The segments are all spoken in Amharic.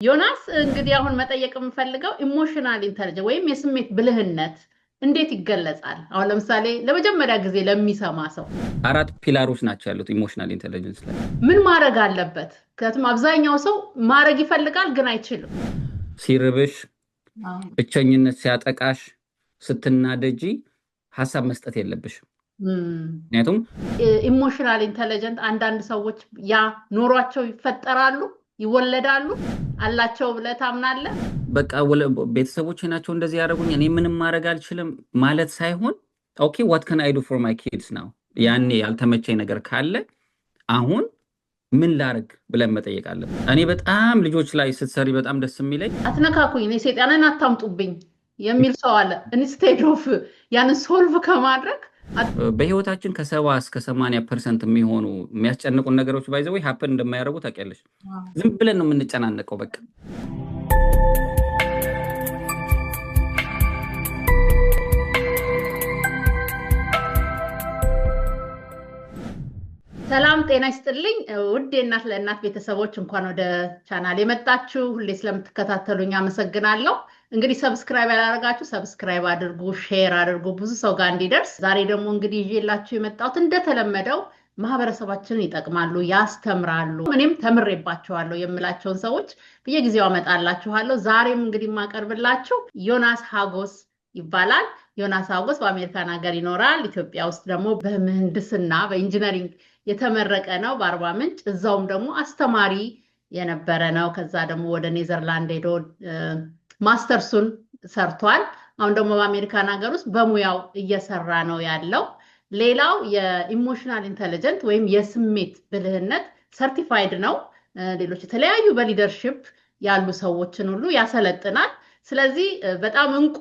ዮናስ እንግዲህ አሁን መጠየቅ የምፈልገው ኢሞሽናል ኢንተለጀንስ ወይም የስሜት ብልህነት እንዴት ይገለጻል? አሁን ለምሳሌ ለመጀመሪያ ጊዜ ለሚሰማ ሰው አራት ፒላሮች ናቸው ያሉት ኢሞሽናል ኢንቴሊጀንስ ላይ። ምን ማድረግ አለበት? ምክንያቱም አብዛኛው ሰው ማድረግ ይፈልጋል ግን አይችልም። ሲርብሽ፣ አዎ። ብቸኝነት ሲያጠቃሽ፣ ስትናደጂ ሀሳብ መስጠት የለብሽም። ምክንያቱም ኢሞሽናል ኢንተለጀንት አንዳንድ ሰዎች ያ ኖሯቸው ይፈጠራሉ፣ ይወለዳሉ አላቸው ብለህ ታምናለህ? በቃ ቤተሰቦቼ ናቸው እንደዚህ ያደረጉኝ እኔ ምንም ማድረግ አልችልም ማለት ሳይሆን ኦኬ ዋት ካን አይ ዱ ፎር ማይ ኪድስ ናው። ያኔ ያልተመቸኝ ነገር ካለ አሁን ምን ላርግ ብለን መጠየቅ አለብን። እኔ በጣም ልጆች ላይ ስትሰሪ በጣም ደስ የሚለኝ አትነካኩኝ፣ እኔ ሰይጣንን አታምጡብኝ የሚል ሰው አለ። ኢንስቴድ ኦፍ ያንን ሶልቭ ከማድረግ በህይወታችን ከ70 እስከ 80% የሚሆኑ የሚያስጨንቁን ነገሮች ባይዘው ሀፕን እንደማያደርጉ ታውቂያለሽ። ዝም ብለን ነው የምንጨናነቀው በቃ። ሰላም ጤና ይስጥልኝ ውድ የእናት ለእናት ቤተሰቦች፣ እንኳን ወደ ቻናል የመጣችሁ። ሁሌ ስለምትከታተሉኝ አመሰግናለሁ። እንግዲህ ሰብስክራይብ ያላደረጋችሁ ሰብስክራይብ አድርጉ፣ ሼር አድርጉ ብዙ ሰው ጋር እንዲደርስ። ዛሬ ደግሞ እንግዲህ ይዤላችሁ የመጣሁት እንደተለመደው ማህበረሰባችንን ይጠቅማሉ፣ ያስተምራሉ፣ እኔም ተምሬባቸዋለሁ የምላቸውን ሰዎች በየጊዜው አመጣላችኋለሁ። ዛሬም እንግዲህ የማቀርብላችሁ ዮናስ ሀጎስ ይባላል። ዮናስ ሀጎስ በአሜሪካን ሀገር ይኖራል። ኢትዮጵያ ውስጥ ደግሞ በምህንድስና በኢንጂነሪንግ የተመረቀ ነው በአርባ ምንጭ። እዛውም ደግሞ አስተማሪ የነበረ ነው። ከዛ ደግሞ ወደ ኔዘርላንድ ሄዶ ማስተርሱን ሰርቷል። አሁን ደግሞ በአሜሪካን ሀገር ውስጥ በሙያው እየሰራ ነው ያለው። ሌላው የኢሞሽናል ኢንተለጀንት ወይም የስሜት ብልህነት ሰርቲፋይድ ነው። ሌሎች የተለያዩ በሊደርሺፕ ያሉ ሰዎችን ሁሉ ያሰለጥናል። ስለዚህ በጣም እንቁ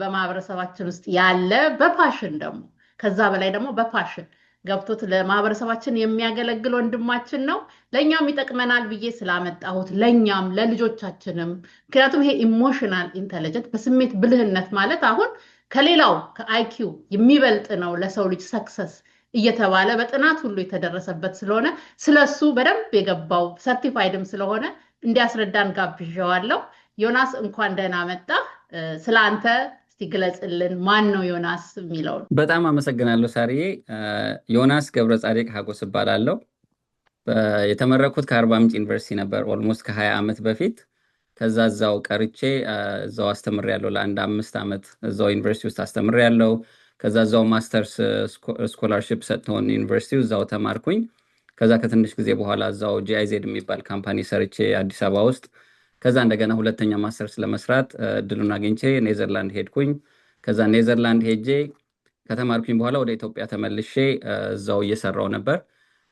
በማህበረሰባችን ውስጥ ያለ በፓሽን ደግሞ ከዛ በላይ ደግሞ በፓሽን ገብቶት ለማህበረሰባችን የሚያገለግል ወንድማችን ነው። ለእኛም ይጠቅመናል ብዬ ስላመጣሁት ለእኛም ለልጆቻችንም። ምክንያቱም ይሄ ኢሞሽናል ኢንተለጀንት በስሜት ብልህነት ማለት አሁን ከሌላው ከአይኪው የሚበልጥ ነው ለሰው ልጅ ሰክሰስ እየተባለ በጥናት ሁሉ የተደረሰበት ስለሆነ ስለሱ በደንብ የገባው ሰርቲፋይድም ስለሆነ እንዲያስረዳን ጋብዣዋለሁ። ዮናስ እንኳን ደህና መጣ። ስለ አንተ እስቲ ግለጽልን፣ ማን ነው ዮናስ የሚለውን። በጣም አመሰግናለሁ ሳርዬ። ዮናስ ገብረ ጻዲቅ ሀጎስ እባላለሁ። የተመረኩት ከአርባ ምንጭ ዩኒቨርሲቲ ነበር ኦልሞስት ከ20 ዓመት በፊት። ከዛ እዛው ቀርቼ እዛው አስተምሬያለሁ ለአንድ 5 ዓመት እዛው ዩኒቨርሲቲ ውስጥ አስተምሬያለሁ። ከዛ እዛው ማስተርስ ስኮላርሽፕ ሰጥተውን ዩኒቨርሲቲው እዛው ተማርኩኝ። ከዛ ከትንሽ ጊዜ በኋላ እዛው ጂአይዜድ የሚባል ካምፓኒ ሰርቼ አዲስ አበባ ውስጥ ከዛ እንደገና ሁለተኛ ማስተርስ ለመስራት እድሉን አግኝቼ ኔዘርላንድ ሄድኩኝ። ከዛ ኔዘርላንድ ሄጄ ከተማርኩኝ በኋላ ወደ ኢትዮጵያ ተመልሼ እዛው እየሰራው ነበር።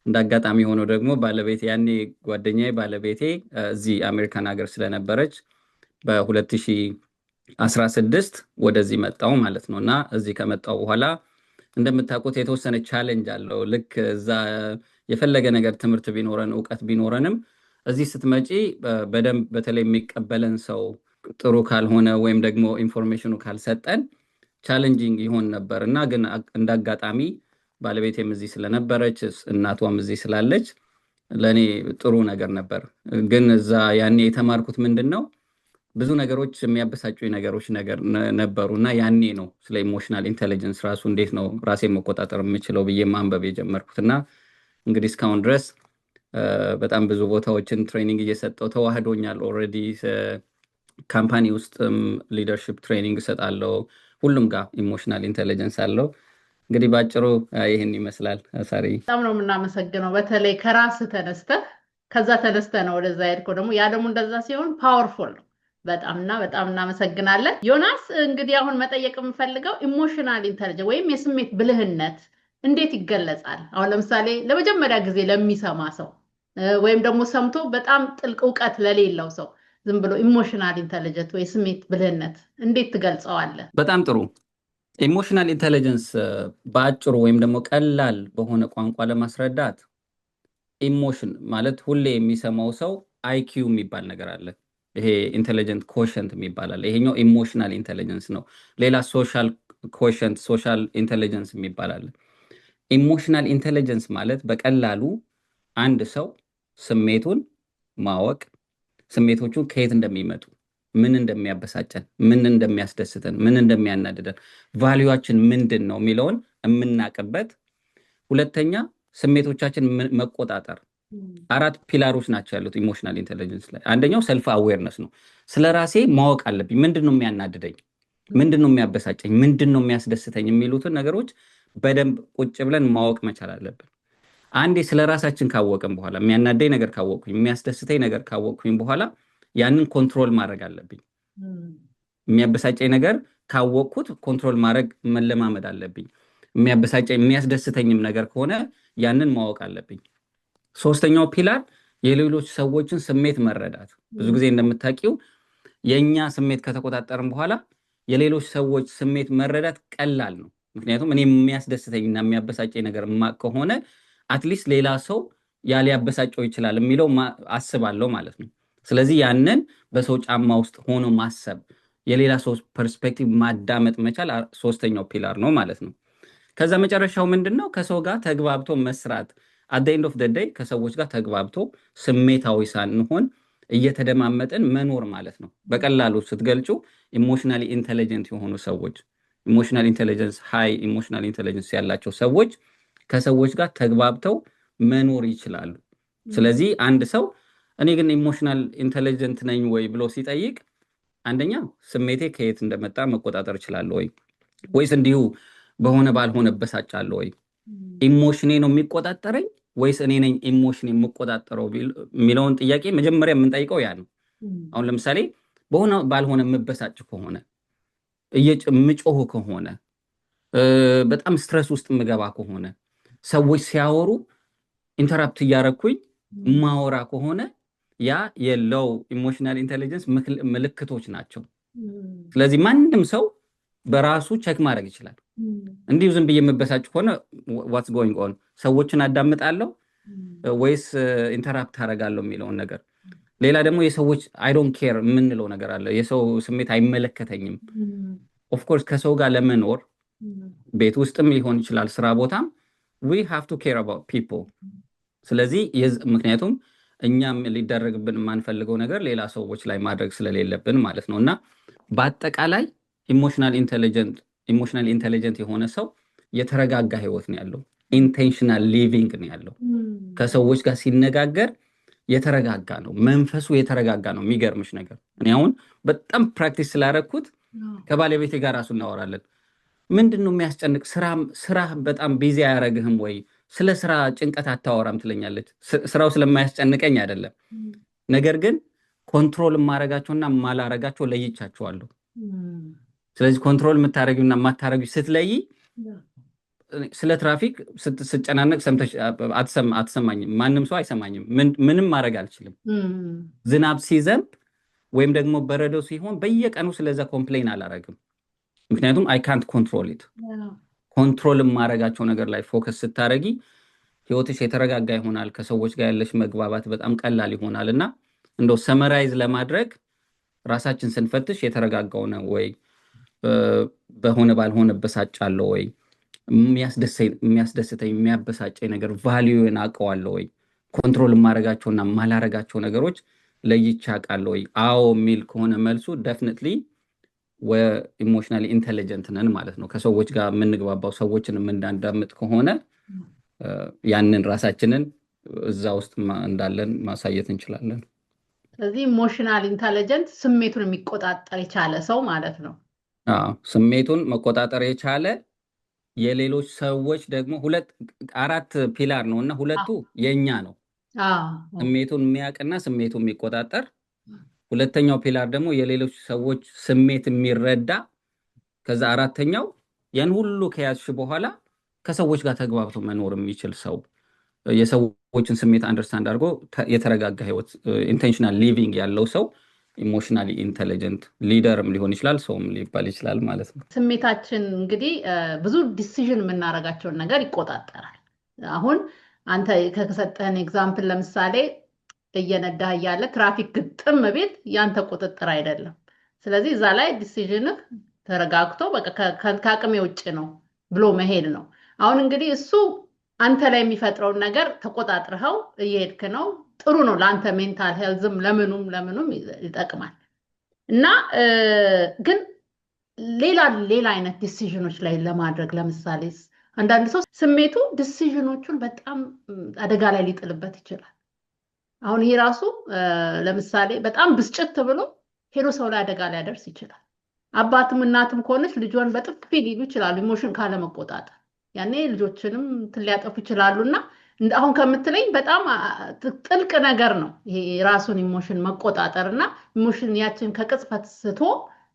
እንደ አጋጣሚ ሆኖ ደግሞ ባለቤቴ ያኔ ጓደኛዬ ባለቤቴ እዚህ አሜሪካን ሀገር ስለነበረች በ2016 ወደዚህ መጣው ማለት ነው። እና እዚህ ከመጣው በኋላ እንደምታውቁት የተወሰነ ቻሌንጅ አለው። ልክ እዛ የፈለገ ነገር ትምህርት ቢኖረን እውቀት ቢኖረንም እዚህ ስትመጪ በደንብ በተለይ የሚቀበለን ሰው ጥሩ ካልሆነ ወይም ደግሞ ኢንፎርሜሽኑ ካልሰጠን ቻሌንጂንግ ይሆን ነበር። እና ግን እንዳጋጣሚ ባለቤቴም እዚህ ስለነበረች እናቷም እዚህ ስላለች ለእኔ ጥሩ ነገር ነበር። ግን እዛ ያኔ የተማርኩት ምንድን ነው ብዙ ነገሮች የሚያበሳጩኝ ነገሮች ነበሩ። እና ያኔ ነው ስለ ኢሞሽናል ኢንቴሊጀንስ ራሱ እንዴት ነው ራሴ መቆጣጠር የምችለው ብዬ ማንበብ የጀመርኩት። እና እንግዲህ እስካሁን ድረስ በጣም ብዙ ቦታዎችን ትሬኒንግ እየሰጠው ተዋህዶኛል። ኦልሬዲ ካምፓኒ ውስጥም ሊደርሺፕ ትሬኒንግ እሰጣለሁ። ሁሉም ጋር ኢሞሽናል ኢንቴሊጀንስ አለው። እንግዲህ ባጭሩ ይህን ይመስላል። ሳሪ በጣም ነው የምናመሰግነው። በተለይ ከራስ ተነስተህ ከዛ ተነስተህ ነው ወደዛ ሄድከው። ደግሞ ያ ደግሞ እንደዛ ሲሆን ፓወርፉል ነው በጣምና በጣም እናመሰግናለን። ዮናስ እንግዲህ አሁን መጠየቅ የምፈልገው ኢሞሽናል ኢንተለጀንስ ወይም የስሜት ብልህነት እንዴት ይገለጻል? አሁን ለምሳሌ ለመጀመሪያ ጊዜ ለሚሰማ ሰው ወይም ደግሞ ሰምቶ በጣም ጥልቅ እውቀት ለሌለው ሰው ዝም ብሎ ኢሞሽናል ኢንተለጀንት ወይ ስሜት ብልህነት እንዴት ትገልጸዋለህ? በጣም ጥሩ። ኢሞሽናል ኢንቴሊጀንስ በአጭሩ ወይም ደግሞ ቀላል በሆነ ቋንቋ ለማስረዳት ኢሞሽን ማለት ሁሌ የሚሰማው ሰው አይኪው የሚባል ነገር አለ። ይሄ ኢንቴሊጀንት ኮሸንት የሚባል አለ። ይሄኛው ኢሞሽናል ኢንቴሊጀንስ ነው። ሌላ ሶሻል ኮሸንት ሶሻል ኢንቴሊጀንስ የሚባል አለ። ኢሞሽናል ኢንቴሊጀንስ ማለት በቀላሉ አንድ ሰው ስሜቱን ማወቅ፣ ስሜቶቹ ከየት እንደሚመጡ፣ ምን እንደሚያበሳጨን፣ ምን እንደሚያስደስተን፣ ምን እንደሚያናድደን፣ ቫሊዩዋችን ምንድን ነው የሚለውን የምናቅበት። ሁለተኛ ስሜቶቻችን መቆጣጠር። 4 ፒላሮች ናቸው ያሉት ኢሞሽናል ኢንቴሊጀንስ ላይ። አንደኛው ሰልፍ አዌርነስ ነው። ስለ ራሴ ማወቅ አለብኝ። ምንድን ነው የሚያናድደኝ፣ ምንድን ነው የሚያበሳጨኝ፣ ምንድን ነው የሚያስደስተኝ የሚሉትን ነገሮች በደንብ ቁጭ ብለን ማወቅ መቻል አለብን። አንዴ ስለ ራሳችን ካወቅን በኋላ የሚያናደኝ ነገር ካወቅኩኝ፣ የሚያስደስተኝ ነገር ካወቅኩኝ በኋላ ያንን ኮንትሮል ማድረግ አለብኝ። የሚያበሳጨኝ ነገር ካወቅኩት ኮንትሮል ማድረግ መለማመድ አለብኝ። የሚያበሳጨኝ የሚያስደስተኝም ነገር ከሆነ ያንን ማወቅ አለብኝ። ሶስተኛው ፒላር የሌሎች ሰዎችን ስሜት መረዳት። ብዙ ጊዜ እንደምታውቂው የእኛ ስሜት ከተቆጣጠርን በኋላ የሌሎች ሰዎች ስሜት መረዳት ቀላል ነው። ምክንያቱም እኔ የሚያስደስተኝና የሚያበሳጨኝ ነገር ማቅ ከሆነ አትሊስት ሌላ ሰው ሊያበሳጨው ይችላል የሚለው አስባለሁ ማለት ነው። ስለዚህ ያንን በሰው ጫማ ውስጥ ሆኖ ማሰብ፣ የሌላ ሰው ፐርስፔክቲቭ ማዳመጥ መቻል ሶስተኛው ፒላር ነው ማለት ነው። ከዛ መጨረሻው ምንድን ነው? ከሰው ጋር ተግባብቶ መስራት። አት ኤንድ ኦፍ ደ ዴይ ከሰዎች ጋር ተግባብቶ ስሜታዊ ሳንሆን እየተደማመጥን መኖር ማለት ነው። በቀላሉ ስትገልጩ ኢሞሽናሊ ኢንቴሊጀንት የሆኑ ሰዎች፣ ኢሞሽናል ኢንቴሊጀንስ ሃይ ኢሞሽናል ኢንቴሊጀንስ ያላቸው ሰዎች ከሰዎች ጋር ተግባብተው መኖር ይችላሉ። ስለዚህ አንድ ሰው እኔ ግን ኢሞሽናል ኢንቴሊጀንት ነኝ ወይ ብሎ ሲጠይቅ አንደኛ ስሜቴ ከየት እንደመጣ መቆጣጠር እችላለሁ ወይ፣ ወይስ እንዲሁ በሆነ ባልሆነ በሳጫለሁ ወይ፣ ኢሞሽኔ ነው የሚቆጣጠረኝ ወይስ እኔ ነኝ ኢሞሽኔ የምቆጣጠረው የሚለውን ጥያቄ መጀመሪያ የምንጠይቀው ያ ነው። አሁን ለምሳሌ በሆነ ባልሆነ የምበሳጭ ከሆነ፣ የምጮህ ከሆነ፣ በጣም ስትረስ ውስጥ የምገባ ከሆነ፣ ሰዎች ሲያወሩ ኢንተራፕት እያረኩኝ ማወራ ከሆነ ያ የሎው ኢሞሽናል ኢንቴሊጀንስ ምልክቶች ናቸው። ስለዚህ ማንም ሰው በራሱ ቼክ ማድረግ ይችላል። እንዲሁ ዝም ብዬ የምበሳጭ ከሆነ ዋትስ ጎይንግ ኦን፣ ሰዎችን አዳምጣለሁ ወይስ ኢንተራፕት አደርጋለሁ የሚለውን ነገር። ሌላ ደግሞ የሰዎች አይ ዶንት ኬር የምንለው ነገር አለ። የሰው ስሜት አይመለከተኝም። ኦፍኮርስ ከሰው ጋር ለመኖር ቤት ውስጥም ሊሆን ይችላል፣ ስራ ቦታም we have to care about people። ስለዚህ ምክንያቱም እኛም ሊደረግብን የማንፈልገው ነገር ሌላ ሰዎች ላይ ማድረግ ስለሌለብን ማለት ነው። እና በአጠቃላይ ኢሞሽናል ኢንቴሊጀንት የሆነ ሰው የተረጋጋ ህይወት ነው ያለው። ኢንቴንሽናል ሊቪንግ ነው ያለው። ከሰዎች ጋር ሲነጋገር የተረጋጋ ነው፣ መንፈሱ የተረጋጋ ነው። የሚገርምሽ ነገር እኔ አሁን በጣም ፕራክቲስ ስላረኩት ከባለቤቴ ጋር ራሱ እናወራለን። ምንድን ነው የሚያስጨንቅ? ስራ በጣም ቢዚ አያረግህም ወይ? ስለ ስራ ጭንቀት አታወራም ትለኛለች። ስራው ስለማያስጨንቀኝ አይደለም፣ ነገር ግን ኮንትሮል የማረጋቸውና የማላረጋቸው ለይቻቸዋለሁ። ስለዚህ ኮንትሮል የምታረጊውና የማታረጊው ስትለይ ስለ ትራፊክ ስጨናነቅ ሰምተሽ አትሰማኝም። ማንም ሰው አይሰማኝም። ምንም ማድረግ አልችልም። ዝናብ ሲዘንብ ወይም ደግሞ በረዶ ሲሆን በየቀኑ ስለዛ ኮምፕሌን አላረግም። ምክንያቱም አይ ካንት ኮንትሮል ኢት። ኮንትሮል የማረጋቸው ነገር ላይ ፎከስ ስታረጊ ህይወትሽ የተረጋጋ ይሆናል። ከሰዎች ጋር ያለሽ መግባባት በጣም ቀላል ይሆናል። እና እንደው ሰመራይዝ ለማድረግ ራሳችን ስንፈትሽ የተረጋጋው ነው ወይ፣ በሆነ ባልሆነ በሳጫለሁ ወይ፣ የሚያስደስተኝ የሚያበሳጨኝ ነገር ቫልዩን አውቀዋለሁ ወይ፣ ኮንትሮል የማረጋቸውና ማላረጋቸው ነገሮች ለይቼ አውቃለሁ ወይ? አዎ የሚል ከሆነ መልሱ ዴፊኒትሊ ኢሞሽናሊ ኢንቴሊጀንት ነን ማለት ነው። ከሰዎች ጋር የምንግባባው፣ ሰዎችን የምናዳምጥ ከሆነ ያንን ራሳችንን እዛ ውስጥ እንዳለን ማሳየት እንችላለን። ስለዚህ ኢሞሽናል ኢንቴሊጀንት ስሜቱን የሚቆጣጠር የቻለ ሰው ማለት ነው። ስሜቱን መቆጣጠር የቻለ የሌሎች ሰዎች ደግሞ 4 ፒላር ነው እና 2ቱ የኛ ነው። ስሜቱን የሚያውቅና ስሜቱን የሚቆጣጠር። ሁለተኛው ፒላር ደግሞ የሌሎች ሰዎች ስሜት የሚረዳ። ከዛ 4ተኛው ያን ሁሉ ከያዝሽ በኋላ ከሰዎች ጋር ተግባብቶ መኖር የሚችል ሰው፣ የሰዎችን ስሜት አንደርስታንድ አድርጎ የተረጋጋ ህይወት ኢንቴንሽናል ሊቪንግ ያለው ሰው ኢሞሽናሊ ኢንቴሊጀንት ሊደርም ሊሆን ይችላል፣ ሰውም ሊባል ይችላል ማለት ነው። ስሜታችን እንግዲህ ብዙ ዲሲዥን የምናደርጋቸውን ነገር ይቆጣጠራል። አሁን አንተ ከሰጠህን ኤግዛምፕል ለምሳሌ እየነዳህ እያለ ትራፊክ ግጥም ቤት ያንተ ቁጥጥር አይደለም። ስለዚህ እዛ ላይ ዲሲዥንህ ተረጋግቶ በቃ ከአቅሜ ውጭ ነው ብሎ መሄድ ነው። አሁን እንግዲህ እሱ አንተ ላይ የሚፈጥረውን ነገር ተቆጣጥረኸው እየሄድክ ነው። ጥሩ ነው ለአንተ ሜንታል ሄልዝም ለምኑም ይጠቅማል። እና ግን ሌላ አይነት ዲሲዥኖች ላይ ለማድረግ ለምሳሌ አንዳንድ ሰው ስሜቱ ዲሲዥኖቹን በጣም አደጋ ላይ ሊጥልበት ይችላል። አሁን ይሄ ራሱ ለምሳሌ በጣም ብስጭት ብሎ ሄዶ ሰው ላይ አደጋ ሊያደርስ ይችላል። አባትም እናትም ከሆነች ልጇን በጥፊ ሊሉ ይችላሉ፣ ኢሞሽን ካለመቆጣጠር። ያኔ ልጆችንም ሊያጠፉ ይችላሉ። እና አሁን ከምትለኝ በጣም ጥልቅ ነገር ነው ይሄ ራሱን ኢሞሽን መቆጣጠር እና ኢሞሽን ያችን ከቅጽበት ስቶ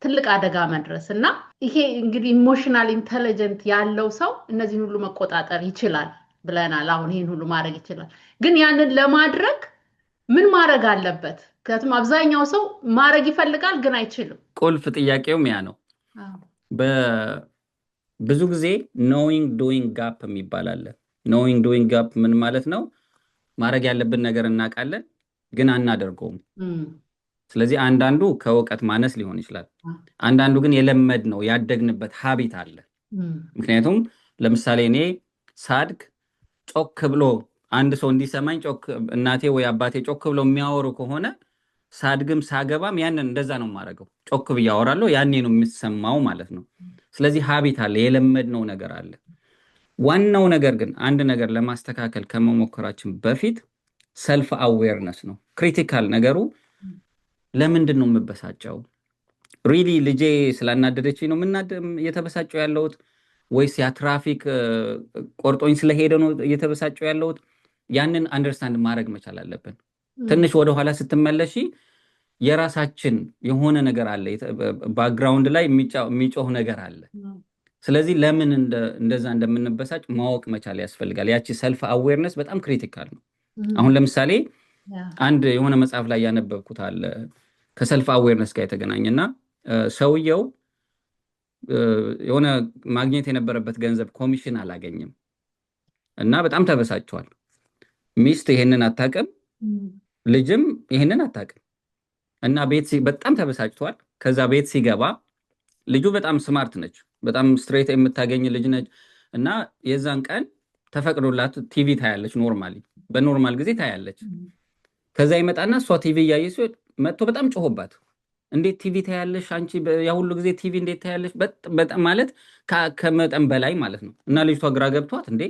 ትልቅ አደጋ መድረስ። እና ይሄ እንግዲህ ኢሞሽናል ኢንተለጀንት ያለው ሰው እነዚህን ሁሉ መቆጣጠር ይችላል ብለናል። አሁን ይህን ሁሉ ማድረግ ይችላል። ግን ያንን ለማድረግ ምን ማድረግ አለበት? ምክንያቱም አብዛኛው ሰው ማድረግ ይፈልጋል ግን አይችልም። ቁልፍ ጥያቄውም ያ ነው። ብዙ ጊዜ ኖዊንግ ዱዊንግ ጋፕ የሚባል አለ። ኖዊንግ ዱዊንግ ጋፕ ምን ማለት ነው? ማድረግ ያለብን ነገር እናውቃለን ግን አናደርገውም። ስለዚህ አንዳንዱ ከእውቀት ማነስ ሊሆን ይችላል። አንዳንዱ ግን የለመድ ነው ያደግንበት ሀቢት አለ። ምክንያቱም ለምሳሌ እኔ ሳድግ ጮክ ብሎ አንድ ሰው እንዲሰማኝ እናቴ ወይ አባቴ ጮክ ብሎ የሚያወሩ ከሆነ ሳድግም ሳገባም ያንን እንደዛ ነው የማደርገው። ጮክ ብዬ አወራለሁ፣ ያኔ ነው የሚሰማው ማለት ነው። ስለዚህ ሀቢት አለ፣ የለመድነው ነገር አለ። ዋናው ነገር ግን አንድ ነገር ለማስተካከል ከመሞከራችን በፊት ሰልፍ አዌርነስ ነው ክሪቲካል ነገሩ። ለምንድን ነው የምበሳጨው? ሪሊ ልጄ ስላናደደች ነው እየተበሳጨው ያለሁት ወይስ ያ ትራፊክ ቆርጦኝ ስለሄደ ነው እየተበሳጨው ያለሁት? ያንን አንደርስታንድ ማድረግ መቻል አለብን። ትንሽ ወደኋላ ስትመለሺ የራሳችን የሆነ ነገር አለ፣ ባክግራውንድ ላይ የሚጮህ ነገር አለ። ስለዚህ ለምን እንደዛ እንደምንበሳጭ ማወቅ መቻል ያስፈልጋል። ያቺ ሰልፍ አዌርነስ በጣም ክሪቲካል ነው። አሁን ለምሳሌ አንድ የሆነ መጽሐፍ ላይ ያነበብኩት አለ ከሰልፍ አዌርነስ ጋር የተገናኘና ሰውየው የሆነ ማግኘት የነበረበት ገንዘብ ኮሚሽን አላገኝም እና በጣም ተበሳጭቷል። ሚስት ይሄንን አታውቅም፣ ልጅም ይሄንን አታውቅም እና በጣም ተበሳጭቷል። ከዛ ቤት ሲገባ ልጁ በጣም ስማርት ነች፣ በጣም ስትሬት የምታገኝ ልጅ ነች እና የዛን ቀን ተፈቅዶላት ቲቪ ታያለች። በኖርማል ጊዜ ታያለች። ከዛ ይመጣና እሷ ቲቪ እያየች ሲሆን መጥቶ በጣም ጮሆባት፣ እንዴት ቲቪ ታያለሽ አንቺ? ያ ሁሉ ጊዜ ቲቪ እንዴት ታያለሽ? በጣም ማለት ከመጠን በላይ ማለት ነው። እና ልጅቷ ግራ ገብቷት፣ እንዴ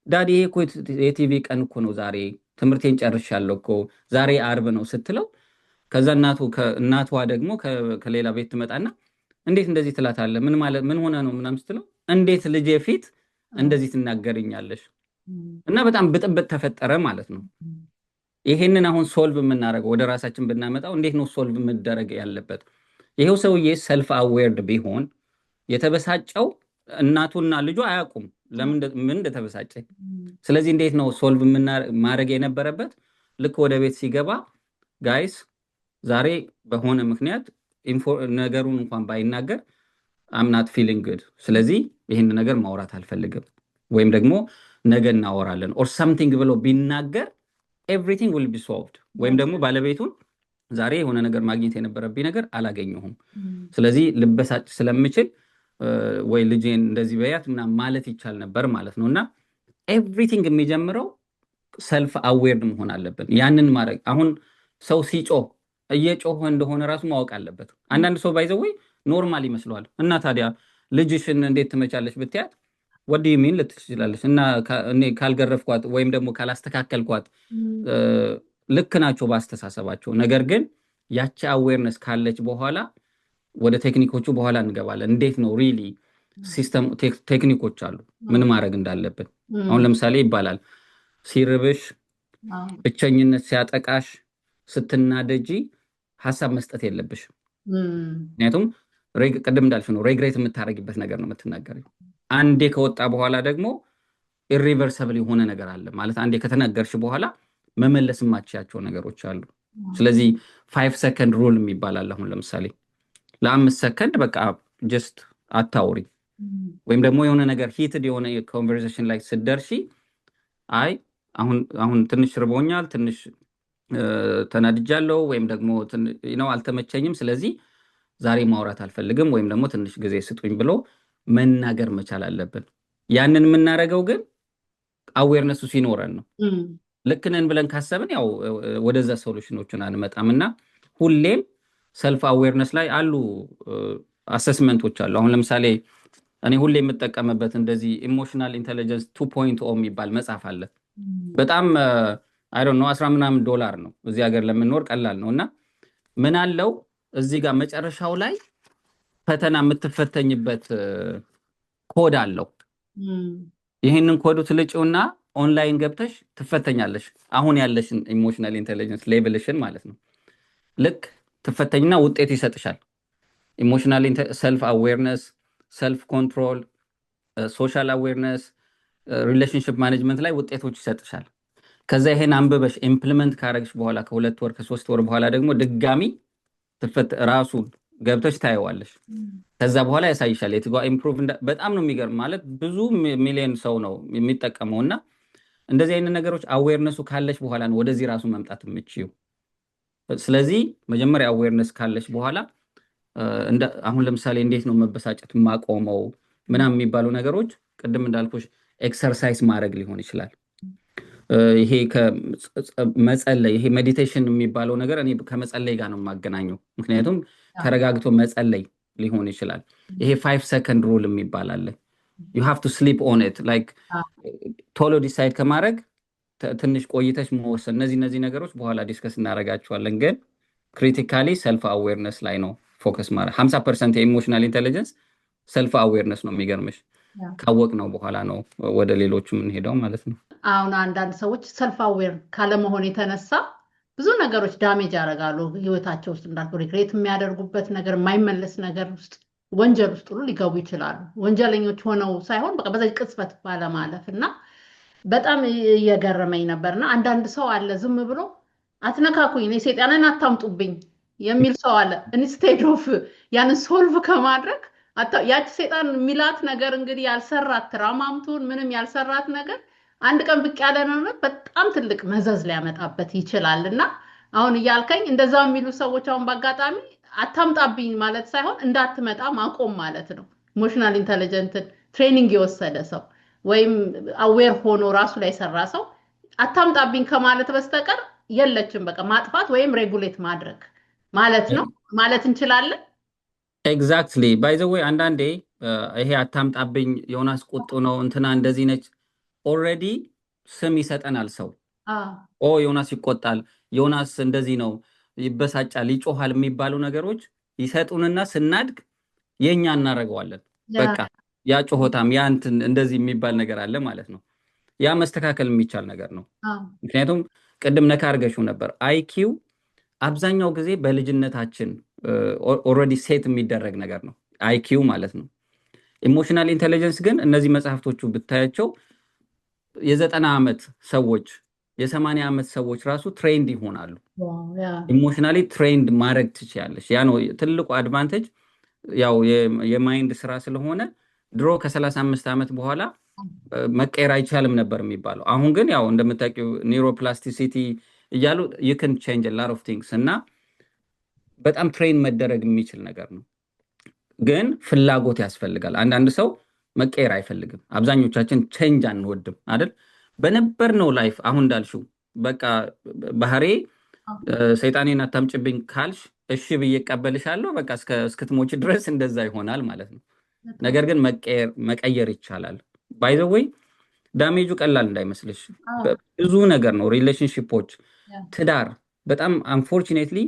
ዳዲ ይሄ እኮ የቲቪ ቀን እኮ ነው፣ ዛሬ ትምህርቴን ጨርሻለሁ እኮ ዛሬ አርብ ነው ስትለው፣ ከዛ እናቷ ደግሞ ከሌላ ቤት ትመጣና እንዴት እንደዚህ ትላታለህ? ምን ሆነ ነው ምናምን ስትለው፣ እንዴት ልጄ ፊት እንደዚህ ትናገርኛለሽ? እና በጣም ብጥብጥ ተፈጠረ ማለት ነው። ይሄንን አሁን ሶልቭ የምናደርገው ወደ ራሳችን ብናመጣው እንዴት ነው ሶልቭ መደረግ ያለበት? ይሄው ሰውዬ ሰልፍ አዌርድ ቢሆን የተበሳጨው እናቱና ልጁ አያውቁም ምን እንደተበሳጨ። ስለዚህ እንዴት ነው ሶልቭ ማድረግ የነበረበት? ልክ ወደ ቤት ሲገባ ጋይስ ዛሬ በሆነ ምክንያት ነገሩን እንኳን ባይናገር አምናት ፊሊንግ ጉድ፣ ስለዚህ ይህን ነገር ማውራት አልፈልግም ወይም ደግሞ ነገ እናወራለን ኦር ሳምቲንግ ብሎ ቢናገር ኤቭሪቲንግ ዊል ቢ ሶልቭድ። ወይም ደግሞ ባለቤቱን ዛሬ የሆነ ነገር ማግኘት የነበረብኝ ነገር አላገኘሁም፣ ስለዚህ ልበሳጭ ስለምችል ወይ ልጄን እንደዚህ በያት ምናምን ማለት ይቻል ነበር ማለት ነው። እና ኤቭሪቲንግ የሚጀምረው ሰልፍ አዌርድ መሆን አለብን። ያንን ማድረግ አሁን ሰው ሲጮህ እየጮህ እንደሆነ ራሱ ማወቅ አለበት። አንዳንድ ሰው ባይዘው ኖርማል ይመስለዋል። እና ታዲያ ልጅሽን እንዴት ትመቻለሽ ብትያት ወዲ ሚን ልትችላለች እና እኔ ካልገረፍኳት ወይም ደግሞ ካላስተካከልኳት ልክ ናቸው ባስተሳሰባቸው። ነገር ግን ያቺ አዌርነስ ካለች በኋላ ወደ ቴክኒኮቹ በኋላ እንገባለን። እንዴት ነው ሪሊ ሲስተም ቴክኒኮች አሉ ምን ማድረግ እንዳለብን። አሁን ለምሳሌ ይባላል ሲርብሽ፣ ብቸኝነት ሲያጠቃሽ፣ ስትናደጂ ሀሳብ መስጠት የለብሽም። ምክንያቱም ቅድም እንዳልሽ ነው ሬግሬት የምታደርጊበት ነገር ነው የምትናገሪው። አንዴ ከወጣ በኋላ ደግሞ ኢሪቨርሰብል የሆነ ነገር አለ ማለት አንዴ ከተናገርሽ በኋላ መመለስ የማትችያቸው ነገሮች አሉ። ስለዚህ 5 ሰከንድ ሩል የሚባላል። አሁን ለምሳሌ ለ5 ሰከንድ በቃ ጀስት አታውሪ። ወይም ደግሞ የሆነ ነገር ሂትድ የሆነ ኮንቨርሴሽን ላይ ስትደርሺ አይ አሁን ትንሽ ርቦኛል፣ ትንሽ ተናድጃለሁ ወይም ደግሞ አልተመቸኝም፣ ስለዚህ ዛሬ ማውራት አልፈልግም ወይም ደግሞ ትንሽ ጊዜ ስጡኝ ብሎ መናገር መቻል አለብን። ያንን የምናደርገው ግን አዌርነሱ ሲኖረን ነው። ልክ ነን ብለን ካሰብን ያው ወደዛ ሶሉሽኖችን አንመጣም እና ሁሌም ሰልፍ አዌርነስ ላይ አሉ አሰስመንቶች አሉ። አሁን ለምሳሌ እኔ ሁሌ የምጠቀምበት እንደዚህ ኢሞሽናል ኢንቴሊጀንስ 2.0 የሚባል መጽሐፍ አለ። በጣም አይ ዶንት ኖ 10 ምናምን ዶላር ነው፣ እዚህ ሀገር ለምንኖር ቀላል ነው። እና ምን አለው እዚህ ጋር መጨረሻው ላይ ፈተና የምትፈተኝበት ኮድ አለው። ይህንን ኮዱ ትልጭውና ኦንላይን ገብተሽ ትፈተኛለሽ። አሁን ያለሽን ኢሞሽናል ኢንቴሊጀንስ ሌቭልሽን ማለት ነው። ልክ ትፈተኝና ውጤት ይሰጥሻል። ኢሞሽናል ሰልፍ አዌርነስ፣ ሰልፍ ኮንትሮል፣ ሶሻል አዌርነስ፣ ሪሌሽንሽፕ ማኔጅመንት ላይ ውጤቶች ይሰጥሻል። ከዛ ይሄን አንብበሽ ኢምፕሊመንት ካረግሽ በኋላ ከ2 ወር ከ3 ወር በኋላ ደግሞ ድጋሚ ራሱ ገብተሽ ታየዋለሽ። ከዛ በኋላ ያሳይሻል የትጓ ኢምፕሩቭ። በጣም ነው የሚገርም። ማለት ብዙ ሚሊዮን ሰው ነው የሚጠቀመው እና እንደዚህ አይነት ነገሮች አዌርነሱ ካለሽ በኋላ ነው ወደዚህ ራሱ መምጣት የምችይው። ስለዚህ መጀመሪያ አዌርነስ ካለሽ በኋላ አሁን ለምሳሌ እንዴት ነው መበሳጨት ማቆመው ምናምን የሚባሉ ነገሮች ቅድም እንዳልኩሽ ኤክሰርሳይዝ ማድረግ ሊሆን ይችላል። ይሄ መጸለይ፣ ይሄ ሜዲቴሽን የሚባለው ነገር እኔ ከመጸለይ ጋር ነው የማገናኘው። ምክንያቱም ተረጋግቶ መጸለይ ሊሆን ይችላል። ይሄ 5 ሰከንድ ሩል የሚባል አለ። ዩ ሃቭ ቱ ስሊፕ ኦን ኢት ላይክ ቶሎ ዲሳይድ ከማድረግ ትንሽ ቆይተሽ መወሰን። እነዚህ ነገሮች በኋላ ዲስከስ እናደርጋቸዋለን። ግን ክሪቲካሊ ሰልፍ አዌርነስ ላይ ነው ፎከስ ማድረግ። 50% የኢሞሽናል ኢንቴሊጀንስ ሰልፍ አዌርነስ ነው። የሚገርምሽ ካወቅ ነው በኋላ ነው ወደ ሌሎቹ የምንሄደው ማለት ነው። አሁን አንዳንድ ሰዎች ሰልፍ አዌር ካለመሆን የተነሳ ብዙ ነገሮች ዳሜጅ ያደርጋሉ ህይወታቸው ውስጥ። እንዳልኩ ሪግሬት የሚያደርጉበት ነገር፣ የማይመለስ ነገር ውስጥ፣ ወንጀል ውስጥ ሁሉ ሊገቡ ይችላሉ። ወንጀለኞች ሆነው ሳይሆን በቃ በዛ ቅጽበት ባለማለፍ እና በጣም እየገረመኝ ነበርና አንዳንድ ሰው አለ ዝም ብሎ አትነካኩኝ፣ እኔ ሰይጣንን አታምጡብኝ የሚል ሰው አለ። ኢንስቴድ ኦፍ ያንን ሶልቭ ከማድረግ ያቺ ሰይጣን የሚላት ነገር እንግዲህ ያልሰራት ትራማምቱን ምንም ያልሰራት ነገር አንድ ቀን ብቅ ያለ ነው በጣም ትልቅ መዘዝ ሊያመጣበት ይችላል። እና አሁን እያልከኝ እንደዛ የሚሉ ሰዎች አሁን በአጋጣሚ አታምጣብኝ ማለት ሳይሆን እንዳትመጣ ማቆም ማለት ነው። ኢሞሽናል ኢንተለጀንትን ትሬኒንግ የወሰደ ሰው ወይም አዌር ሆኖ ራሱ ላይ ሰራ ሰው አታምጣብኝ ከማለት በስተቀር የለችም። በቃ ማጥፋት ወይም ሬጉሌት ማድረግ ማለት ነው ማለት እንችላለን። ኤግዛክትሊ ባይ ዘ ዌይ አንዳንዴ ይሄ አታምጣብኝ ዮናስ ቁጡ ነው እንትና እንደዚህ ነች ኦልሬዲ ስም ይሰጠናል ሰው። ዮናስ ይቆጣል፣ ዮናስ እንደዚህ ነው፣ ይበሳጫል፣ ይጮሃል የሚባሉ ነገሮች ይሰጡንና ስናድግ የኛ እናደርገዋለን። በቃ ያ ጮሆታም ያ እንትን እንደዚህ የሚባል ነገር አለ ማለት ነው። ያ መስተካከል የሚቻል ነገር ነው። ምክንያቱም ቅድም ነካ አድርገሽው ነበር አይኪው አብዛኛው ጊዜ በልጅነታችን ኦልሬዲ ሴት የሚደረግ ነገር ነው አይኪው ማለት ነው። ኢሞሽናል ኢንቴሊጀንስ ግን እነዚህ መጽሐፍቶቹ ብታያቸው የ90 ዓመት ሰዎች የ80 ዓመት ሰዎች ራሱ ትሬንድ ይሆናሉ። ኢሞሽናሊ ትሬንድ ማድረግ ትችያለሽ። ያ ነው ትልቁ አድቫንቴጅ። ያው የማይንድ ስራ ስለሆነ ድሮ ከ35 ዓመት በኋላ መቀየር አይቻልም ነበር የሚባለው። አሁን ግን ያው እንደምታውቂው ኒውሮፕላስቲሲቲ እያሉ you can change a lot of things እና በጣም ትሬን መደረግ የሚችል ነገር ነው። ግን ፍላጎት ያስፈልጋል። አንዳንድ ሰው መቀየር አይፈልግም። አብዛኞቻችን ቼንጅ አንወድም አይደል? በነበርነው ላይፍ አሁን እንዳልሽው በቃ ባህሬ ሰይጣኔን አታምጭብኝ ካልሽ እሺ ብዬ እቀበልሻለሁ በቃ እስክትሞች ድረስ እንደዛ ይሆናል ማለት ነው። ነገር ግን መቀየር ይቻላል። ባይ ዘ ዌይ ዳሜጁ ቀላል እንዳይመስልሽ ብዙ ነገር ነው። ሪሌሽንሺፖች፣ ትዳር በጣም አንፎርቹኔትሊ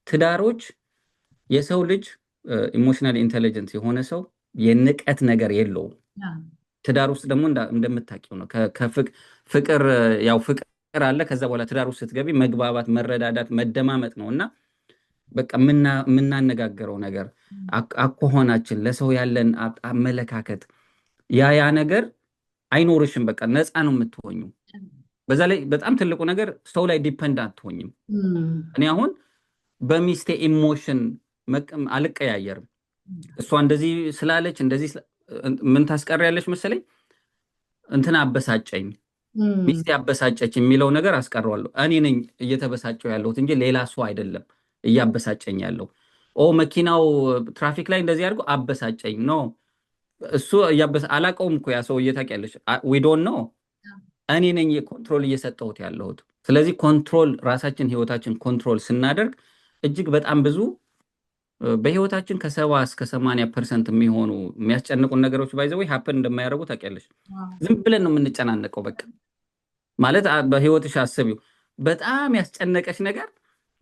ትዳሮች የሰው ልጅ ኢሞሽናል ኢንቴሊጀንስ የሆነ ሰው የንቀት ነገር የለውም። ትዳር ውስጥ ደግሞ እንደምታውቂው ነው ፍቅር ያው ፍቅር አለ። ከዛ በኋላ ትዳር ውስጥ ስትገቢ መግባባት፣ መረዳዳት፣ መደማመጥ ነው እና በቃ የምናነጋገረው ነገር አኳኋናችን፣ ለሰው ያለን አመለካከት ያ ነገር አይኖርሽም። በቃ ነፃ ነው የምትሆኙ። በዛ ላይ በጣም ትልቁ ነገር ሰው ላይ ዲፐንድ አትሆኝም። እኔ አሁን በሚስቴ ኢሞሽን አልቀያየርም። እሷ እንደዚህ ስላለች እንደዚህ ምን ታስቀሪያለች መሰለኝ እንትና አበሳጨኝ፣ ሚስቴ አበሳጨች የሚለው ነገር አስቀረዋለሁ። እኔ ነኝ እየተበሳጨው ያለሁት እንጂ ሌላ ሰው አይደለም እያበሳጨኝ ያለው። መኪናው ትራፊክ ላይ እንደዚህ አድርጎ አበሳጨኝ ነው እሱ አላውቀውም እኮ ያ ሰው እየታውቂያለሽ ዊ ዶንት ኖ እኔ ነኝ የኮንትሮል እየሰጠሁት ያለሁት። ስለዚህ ኮንትሮል ራሳችን ህይወታችን ኮንትሮል ስናደርግ እጅግ በጣም ብዙ በህይወታችን ከ70 እስከ 80% የሚሆኑ የሚያስጨንቁን ነገሮች ባይዘው ሀፕን እንደማያደርጉ ታውቂያለሽ። ዝም ብለን ነው የምንጨናነቀው። በቃ ማለት በህይወትሽ አስቢው፣ በጣም ያስጨነቀሽ ነገር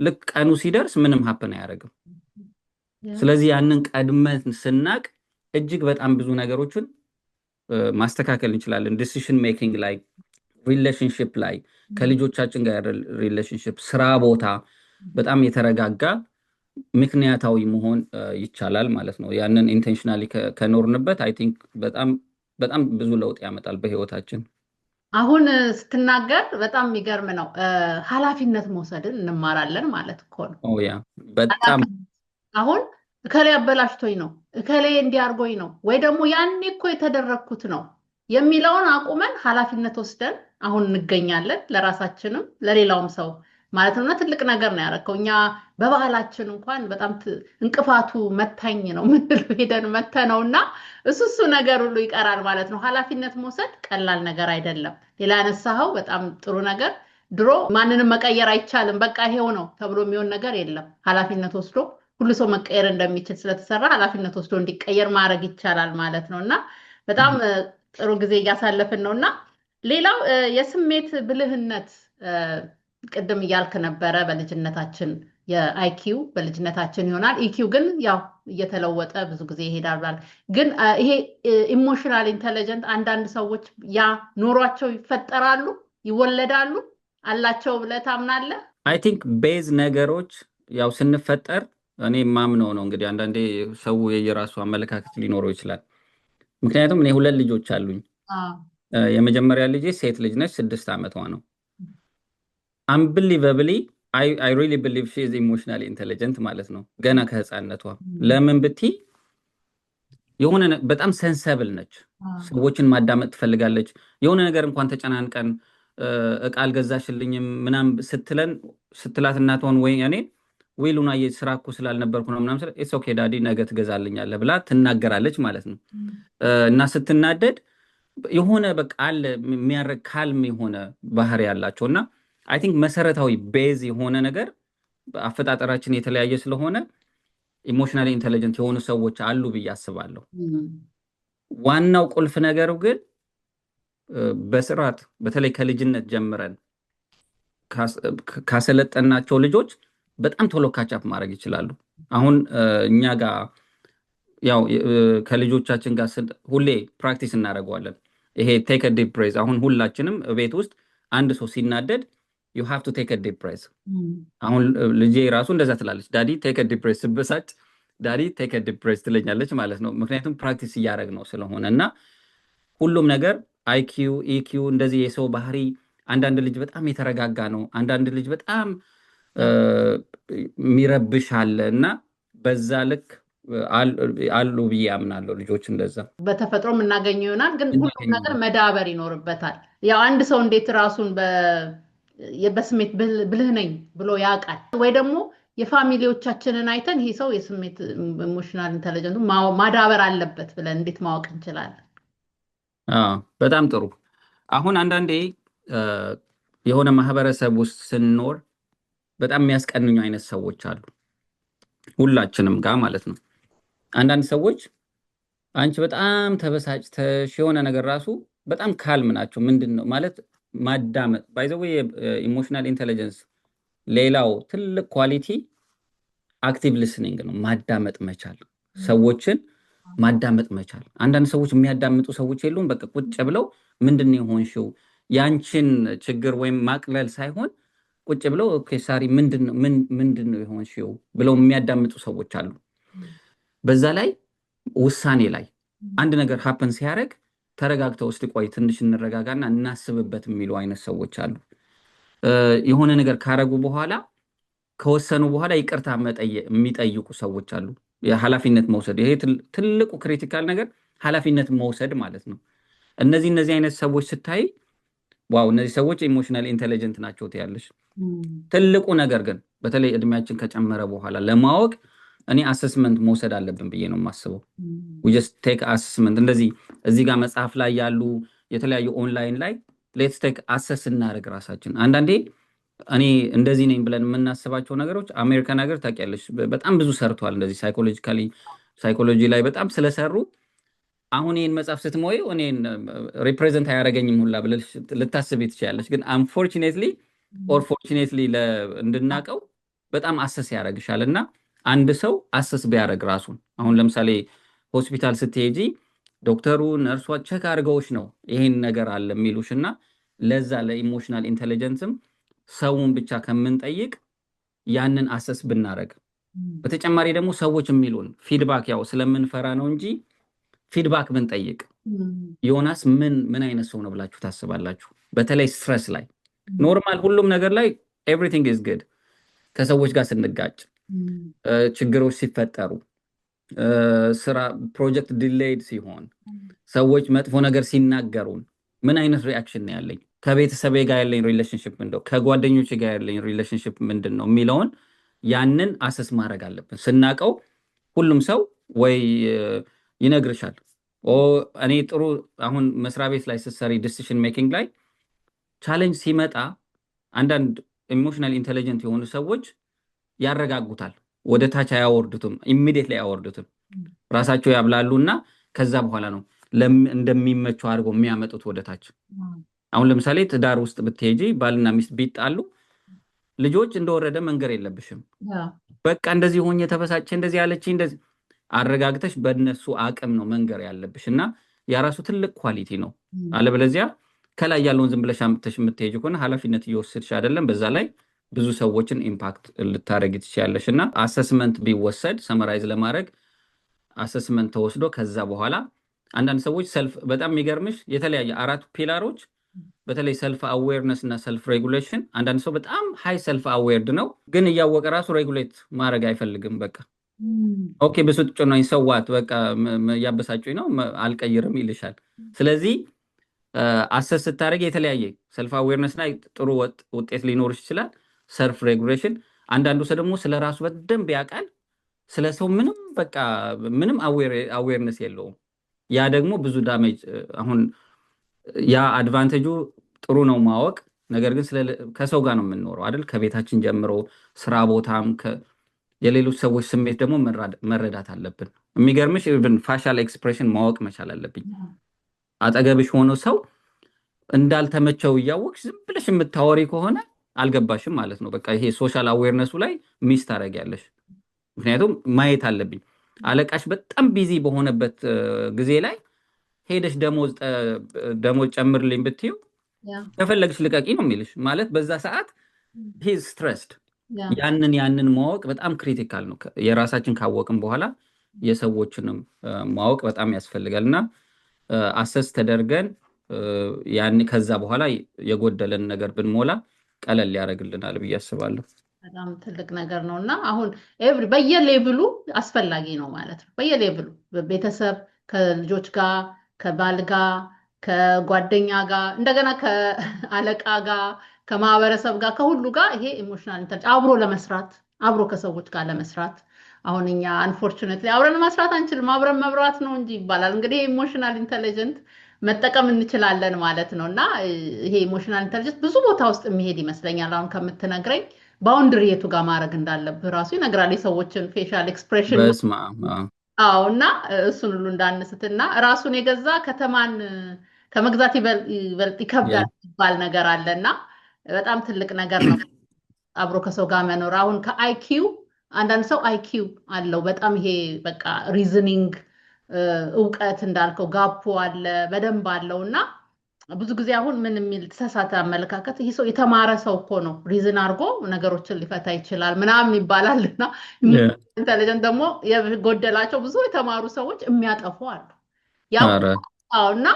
ልክ ቀኑ ሲደርስ ምንም ሀፕን አያደርግም። ስለዚህ ያንን ቀድመን ስናቅ እጅግ በጣም ብዙ ነገሮችን ማስተካከል እንችላለን። ዲሲሽን ሜኪንግ ላይ፣ ሪሌሽንሽፕ ላይ፣ ከልጆቻችን ጋር ሪሌሽንሽፕ፣ ስራ ቦታ በጣም የተረጋጋ ምክንያታዊ መሆን ይቻላል ማለት ነው። ያንን ኢንቴንሽናሊ ከኖርንበት አይ ቲንክ በጣም ብዙ ለውጥ ያመጣል በህይወታችን። አሁን ስትናገር በጣም የሚገርም ነው። ኃላፊነት መውሰድን እንማራለን ማለት እኮ ነው። ያ በጣም አሁን እከሌ አበላሽቶኝ ነው፣ እከሌ እንዲያርጎኝ ነው፣ ወይ ደግሞ ያኔ እኮ የተደረግኩት ነው የሚለውን አቁመን ኃላፊነት ወስደን አሁን እንገኛለን፣ ለራሳችንም ለሌላውም ሰው ማለት ነውና ትልቅ ነገር ነው ያደረከው። እኛ በባህላችን እንኳን በጣም እንቅፋቱ መታኝ ነው ምንድነው ሄደን መተነውና እሱ ነገር ሁሉ ይቀራል ማለት ነው። ኃላፊነት መውሰድ ቀላል ነገር አይደለም። ሌላ ያነሳኸው በጣም ጥሩ ነገር፣ ድሮ ማንንም መቀየር አይቻልም በቃ ይሄው ነው ተብሎ የሚሆን ነገር የለም። ኃላፊነት ወስዶ ሁሉ ሰው መቀየር እንደሚችል ስለተሰራ ኃላፊነት ወስዶ እንዲቀየር ማድረግ ይቻላል ማለት ነውና በጣም ጥሩ ጊዜ እያሳለፍን ነውና ሌላው የስሜት ብልህነት ቅድም እያልክ ነበረ። በልጅነታችን የአይኪው በልጅነታችን ይሆናል፣ ኢኪው ግን ያው እየተለወጠ ብዙ ጊዜ ይሄዳል። ግን ይሄ ኢሞሽናል ኢንተለጀንት አንዳንድ ሰዎች ያ ኖሯቸው ይፈጠራሉ፣ ይወለዳሉ አላቸው ብለህ ታምናለህ? አይ ቲንክ ቤዝ ነገሮች ያው ስንፈጠር እኔ ማምነው ነው እንግዲህ አንዳንዴ ሰው የየራሱ አመለካከት ሊኖረው ይችላል። ምክንያቱም እኔ 2 ልጆች አሉኝ። የመጀመሪያ ልጄ ሴት ልጅ ነች፣ 6 ዓመቷ ነው። አንቢሊቨብሊ አይ ሪሊ ቢሊቭ ሺ ኢዝ ኢሞሽናሊ ኢንተለጀንት ማለት ነው ገና ከህፃንነቷ። ለምን ብቲ የሆነ በጣም ሴንሰብል ነች። ሰዎችን ማዳመጥ ትፈልጋለች። የሆነ ነገር እንኳን ተጨናንቀን እቃ አልገዛሽልኝም ምናምን ስትላት እናቷን ወይ እኔ ሉና ስራ እኮ ስላልነበርኩ ነው ምናምን ስለ ኢትስ ኦኬ ዳዲ ነገ ትገዛልኛለህ ብላ ትናገራለች ማለት ነው። እና ስትናደድ የሆነ በቃ አለ የሚያረግ ካልም የሆነ ባህሪ ያላቸውና አይ ቲንክ መሰረታዊ ቤዝ የሆነ ነገር አፈጣጠራችን የተለያየ ስለሆነ ኢሞሽናሊ ኢንተለጀንት የሆኑ ሰዎች አሉ ብዬ አስባለሁ። ዋናው ቁልፍ ነገሩ ግን በስርዓት በተለይ ከልጅነት ጀምረን ካሰለጠናቸው ልጆች በጣም ቶሎ ካቻፕ ማድረግ ይችላሉ። አሁን እኛ ጋር ያው ከልጆቻችን ጋር ሁሌ ፕራክቲስ እናደርገዋለን። ይሄ ቴክ አ ዲፕ ብሬዝ። አሁን ሁላችንም ቤት ውስጥ አንድ ሰው ሲናደድ you have to take a deep breath። አሁን ልጄ ራሱ እንደዛ ትላለች፣ ዳዲ ቴክ አ ዲፕ ብሬዝ። ስበሳጭ ዳዲ ቴክ አ ዲፕ ብሬዝ ትለኛለች ማለት ነው። ምክንያቱም ፕራክቲስ እያደረግ ነው ስለሆነ እና ሁሉም ነገር አይኪው ኢኪው እንደዚህ የሰው ባህሪ፣ አንዳንድ ልጅ በጣም የተረጋጋ ነው፣ አንዳንድ ልጅ በጣም የሚረብሽ አለ እና በዛ ልክ አሉ ብዬ አምናለሁ። ልጆች እንደዛ በተፈጥሮ የምናገኘው ይሆናል፣ ግን ሁሉም ነገር መዳበር ይኖርበታል። ያው አንድ ሰው እንዴት ራሱን በስሜት ብልህ ነኝ ብሎ ያውቃል? ወይ ደግሞ የፋሚሊዎቻችንን አይተን ይሄ ሰው የስሜት ኢሞሽናል ኢንተለጀንቱ ማዳበር አለበት ብለን እንዴት ማወቅ እንችላለን? በጣም ጥሩ። አሁን አንዳንዴ የሆነ ማህበረሰብ ውስጥ ስንኖር በጣም የሚያስቀንኙ አይነት ሰዎች አሉ፣ ሁላችንም ጋር ማለት ነው። አንዳንድ ሰዎች አንቺ በጣም ተበሳጭተሽ የሆነ ነገር ራሱ በጣም ካልም ናቸው። ምንድን ነው ማለት ማዳመጥ። ባይ ዘ ዌይ ኢሞሽናል ኢንተለጀንስ ሌላው ትልቅ ኳሊቲ አክቲቭ ሊስኒንግ ነው። ማዳመጥ መቻል፣ ሰዎችን ማዳመጥ መቻል። አንዳንድ ሰዎች የሚያዳምጡ ሰዎች የሉም። በቃ ቁጭ ብለው ምንድን ነው የሆንሽው ያንቺን ችግር ወይም ማቅለል ሳይሆን ቁጭ ብለው ኦኬ ሳሪ ምንድን ነው የሆንሽው ብለው የሚያዳምጡ ሰዎች አሉ። በዛ ላይ ውሳኔ ላይ አንድ ነገር ሀፕን ሲያደርግ ተረጋግተው እስቲ ቆይ ትንሽ እንረጋጋና እናስብበት የሚሉ አይነት ሰዎች አሉ። የሆነ ነገር ካረጉ በኋላ ከወሰኑ በኋላ ይቅርታ የሚጠይቁ ሰዎች አሉ። የኃላፊነት መውሰድ፣ ይሄ ትልቁ ክሪቲካል ነገር ኃላፊነት መውሰድ ማለት ነው። እነዚህ አይነት ሰዎች ስታይ ዋው እነዚህ ሰዎች ኢሞሽናል ኢንተለጀንት ናቸው ትያለሽ። ትልቁ ነገር ግን በተለይ እድሜያችን ከጨመረ በኋላ ለማወቅ እኔ አሰስመንት መውሰድ አለብን ብዬ ነው የማስበው። we just take assessment። እንደዚህ እዚህ ጋር መጽሐፍ ላይ ያሉ የተለያዩ ኦንላይን ላይ ሌትስ ቴክ አሰስ እናደርግ ራሳችን። አንዳንዴ እኔ እንደዚህ ነኝ ብለን የምናስባቸው ነገሮች አሜሪካን ሀገር ታውቂያለሽ በጣም ብዙ ሰርቷል እንደዚህ ሳይኮሎጂ ላይ በጣም ስለሰሩ አሁን ይህን መጽሐፍ ስትሞዩ እኔን ሪፕሬዘንት አያደርገኝም ሁላ ብለሽ ልታስቢ ትችላለች። ግን አንፎርቹኔትሊ ኦር ፎርቹኔትሊ እንድናቀው በጣም አሰስ ያደርግሻል። እና አንድ ሰው አሰስ ቢያደርግ ራሱን አሁን ለምሳሌ ሆስፒታል ስትሄጂ ዶክተሩ ነርሷ ቸክ አድርገውሽ ነው ይሄን ነገር አለ የሚሉሽ። እና ለዛ ለኢሞሽናል ኢንቴሊጀንስም ሰውን ብቻ ከምንጠይቅ ያንን አሰስ ብናደርግ፣ በተጨማሪ ደግሞ ሰዎች የሚሉን ፊድባክ ያው ስለምንፈራ ነው እንጂ ፊድባክ ብንጠይቅ ዮናስ ምን አይነት ሰው ነው ብላችሁ ታስባላችሁ? በተለይ ስትረስ ላይ ኖርማል ሁሉም ነገር ላይ ኤቭሪቲንግ ኢዝ ጉድ። ከሰዎች ጋር ስንጋጭ፣ ችግሮች ሲፈጠሩ፣ ስራ ፕሮጀክት ዲሌይድ ሲሆን፣ ሰዎች መጥፎ ነገር ሲናገሩን ምን አይነት ሪአክሽን ነው ያለኝ? ከቤተሰቤ ጋር ያለኝ ሪሌሽንሽፕ ምንድነው? ከጓደኞች ጋር ያለኝ ሪሌሽንሽፕ ምንድን ነው የሚለውን ያንን አሰስ ማድረግ አለብን። ስናቀው ሁሉም ሰው ወይ ይነግርሻል እኔ ጥሩ አሁን መስሪያ ቤት ላይ ስትሰሪ ዲሲሽን ሜኪንግ ላይ ቻሌንጅ ሲመጣ አንዳንድ ኢሞሽናል ኢንቴሊጀንት የሆኑ ሰዎች ያረጋጉታል። ወደ ታች አያወርዱትም፣ ኢሚዲየትሊ አያወርዱትም። ራሳቸው ያብላሉ እና ከዛ በኋላ ነው እንደሚመቸው አድርገው የሚያመጡት ወደ ታች። አሁን ለምሳሌ ትዳር ውስጥ ብትሄጂ ባልና ሚስት ቢጣሉ ልጆች እንደወረደ መንገር የለብሽም። በቃ እንደዚህ ሆኜ ተበሳጨ፣ እንደዚህ ያለች፣ እንደዚህ አረጋግተሽ በእነሱ አቅም ነው መንገር ያለብሽ። እና የራሱ ትልቅ ኳሊቲ ነው። አለበለዚያ ከላይ ያለውን ዝም ብለሽ አምጥተሽ የምትሄጂ ከሆነ ኃላፊነት እየወሰድሽ አይደለም። በዛ ላይ ብዙ ሰዎችን ኢምፓክት ልታደርጊ ትችያለሽ። እና አሰስመንት ቢወሰድ ሰመራይዝ ለማድረግ አሰስመንት ተወስዶ ከዛ በኋላ አንዳንድ ሰዎች በጣም የሚገርምሽ የተለያየ 4 ፒላሮች በተለይ ሰልፍ አዌርነስ እና ሰልፍ ሬጉሌሽን። አንዳንድ ሰው በጣም ሃይ ሰልፍ አዌርድ ነው፣ ግን እያወቀ ራሱ ሬጉሌት ማድረግ አይፈልግም። በቃ ኦኬ ብስጭ ነው ሰዋት በቃ ያበሳጩኝ ነው አልቀይርም ይልሻል። ስለዚህ አሰስ ስታደርግ የተለያየ ሰልፍ አዌርነስ ላይ ጥሩ ውጤት ሊኖርሽ ይችላል። ሰልፍ ሬጉሌሽን አንዳንዱ ሰው ደግሞ ስለ ራሱ በደንብ ያውቃል፣ ስለ ሰው ምንም አዌርነስ የለውም። ያ ደግሞ ብዙ ዳሜጅ አሁን ያ አድቫንቴጁ ጥሩ ነው ማወቅ። ነገር ግን ከሰው ጋር ነው የምንኖረው አይደል? ከቤታችን ጀምሮ ስራ ቦታም የሌሎች ሰዎች ስሜት ደግሞ መረዳት አለብን። የሚገርምሽ ኢቭን ፋሻል ኤክስፕሬሽን ማወቅ መቻል አለብኝ። አጠገብሽ ሆኖ ሰው እንዳልተመቸው እያወቅሽ ዝም ብለሽ የምታወሪ ከሆነ አልገባሽም ማለት ነው። በቃ ይሄ ሶሻል አዌርነሱ ላይ ሚስ ታደርጊያለሽ። ምክንያቱም ማየት አለብኝ። አለቃሽ በጣም ቢዚ በሆነበት ጊዜ ላይ ሄደሽ ደሞዝ ጨምርልኝ ብትይው ከፈለግሽ ልቀቂ ነው የሚልሽ። ማለት በዛ ሰዓት ሂዝ ስትረስድ። ያንን ማወቅ በጣም ክሪቲካል ነው። የራሳችን ካወቅን በኋላ የሰዎችንም ማወቅ በጣም ያስፈልጋል። እና አሰስ ተደርገን ከዛ በኋላ የጎደለን ነገር ብንሞላ ቀለል ያደርግልናል ብዬ አስባለሁ። በጣም ትልቅ ነገር ነው። እና አሁን በየሌቭሉ አስፈላጊ ነው ማለት ነው። በየሌቭሉ ቤተሰብ፣ ከልጆች ጋር፣ ከባል ጋር፣ ከጓደኛ ጋር፣ እንደገና ከአለቃ ጋር፣ ከማህበረሰብ ጋር፣ ከሁሉ ጋር ይሄ ኢሞሽናል ኢንተሊጀንስ አብሮ ለመስራት አብሮ ከሰዎች ጋር ለመስራት። አሁን እኛ አንፎርቹኔትሊ አብረን መስራት አንችልም፣ አብረን መብራት ነው እንጂ ይባላል። እንግዲህ ኢሞሽናል ኢንተሊጀንት መጠቀም እንችላለን ማለት ነው። እና ይሄ ኢሞሽናል ኢንተሊጀንስ ብዙ ቦታ ውስጥ የሚሄድ ይመስለኛል። አሁን ከምትነግረኝ ባውንድሪ የቱ ጋር ማድረግ እንዳለብህ ራሱ ይነግራል። የሰዎችን ፌሻል ኤክስፕሬሽን እና እሱን ሁሉ እንዳንስትና ራሱን የገዛ ከተማን ከመግዛት ይበልጥ ይከብዳል ይባል ነገር አለና በጣም ትልቅ ነገር ነው አብሮ ከሰው ጋር መኖር። አሁን ከአይኪው አንዳንድ ሰው አይኪው አለው በጣም ይሄ በቃ ሪዝኒንግ እውቀት እንዳልከው ጋፖ አለ በደንብ አለው። እና ብዙ ጊዜ አሁን ምን የሚል ተሳሳተ አመለካከት ይሄ ሰው የተማረ ሰው እኮ ነው ሪዝን አድርጎ ነገሮችን ሊፈታ ይችላል ምናምን ይባላል። እና ኢንተሊጀንት ደግሞ የጎደላቸው ብዙ የተማሩ ሰዎች የሚያጠፉ አሉ። እና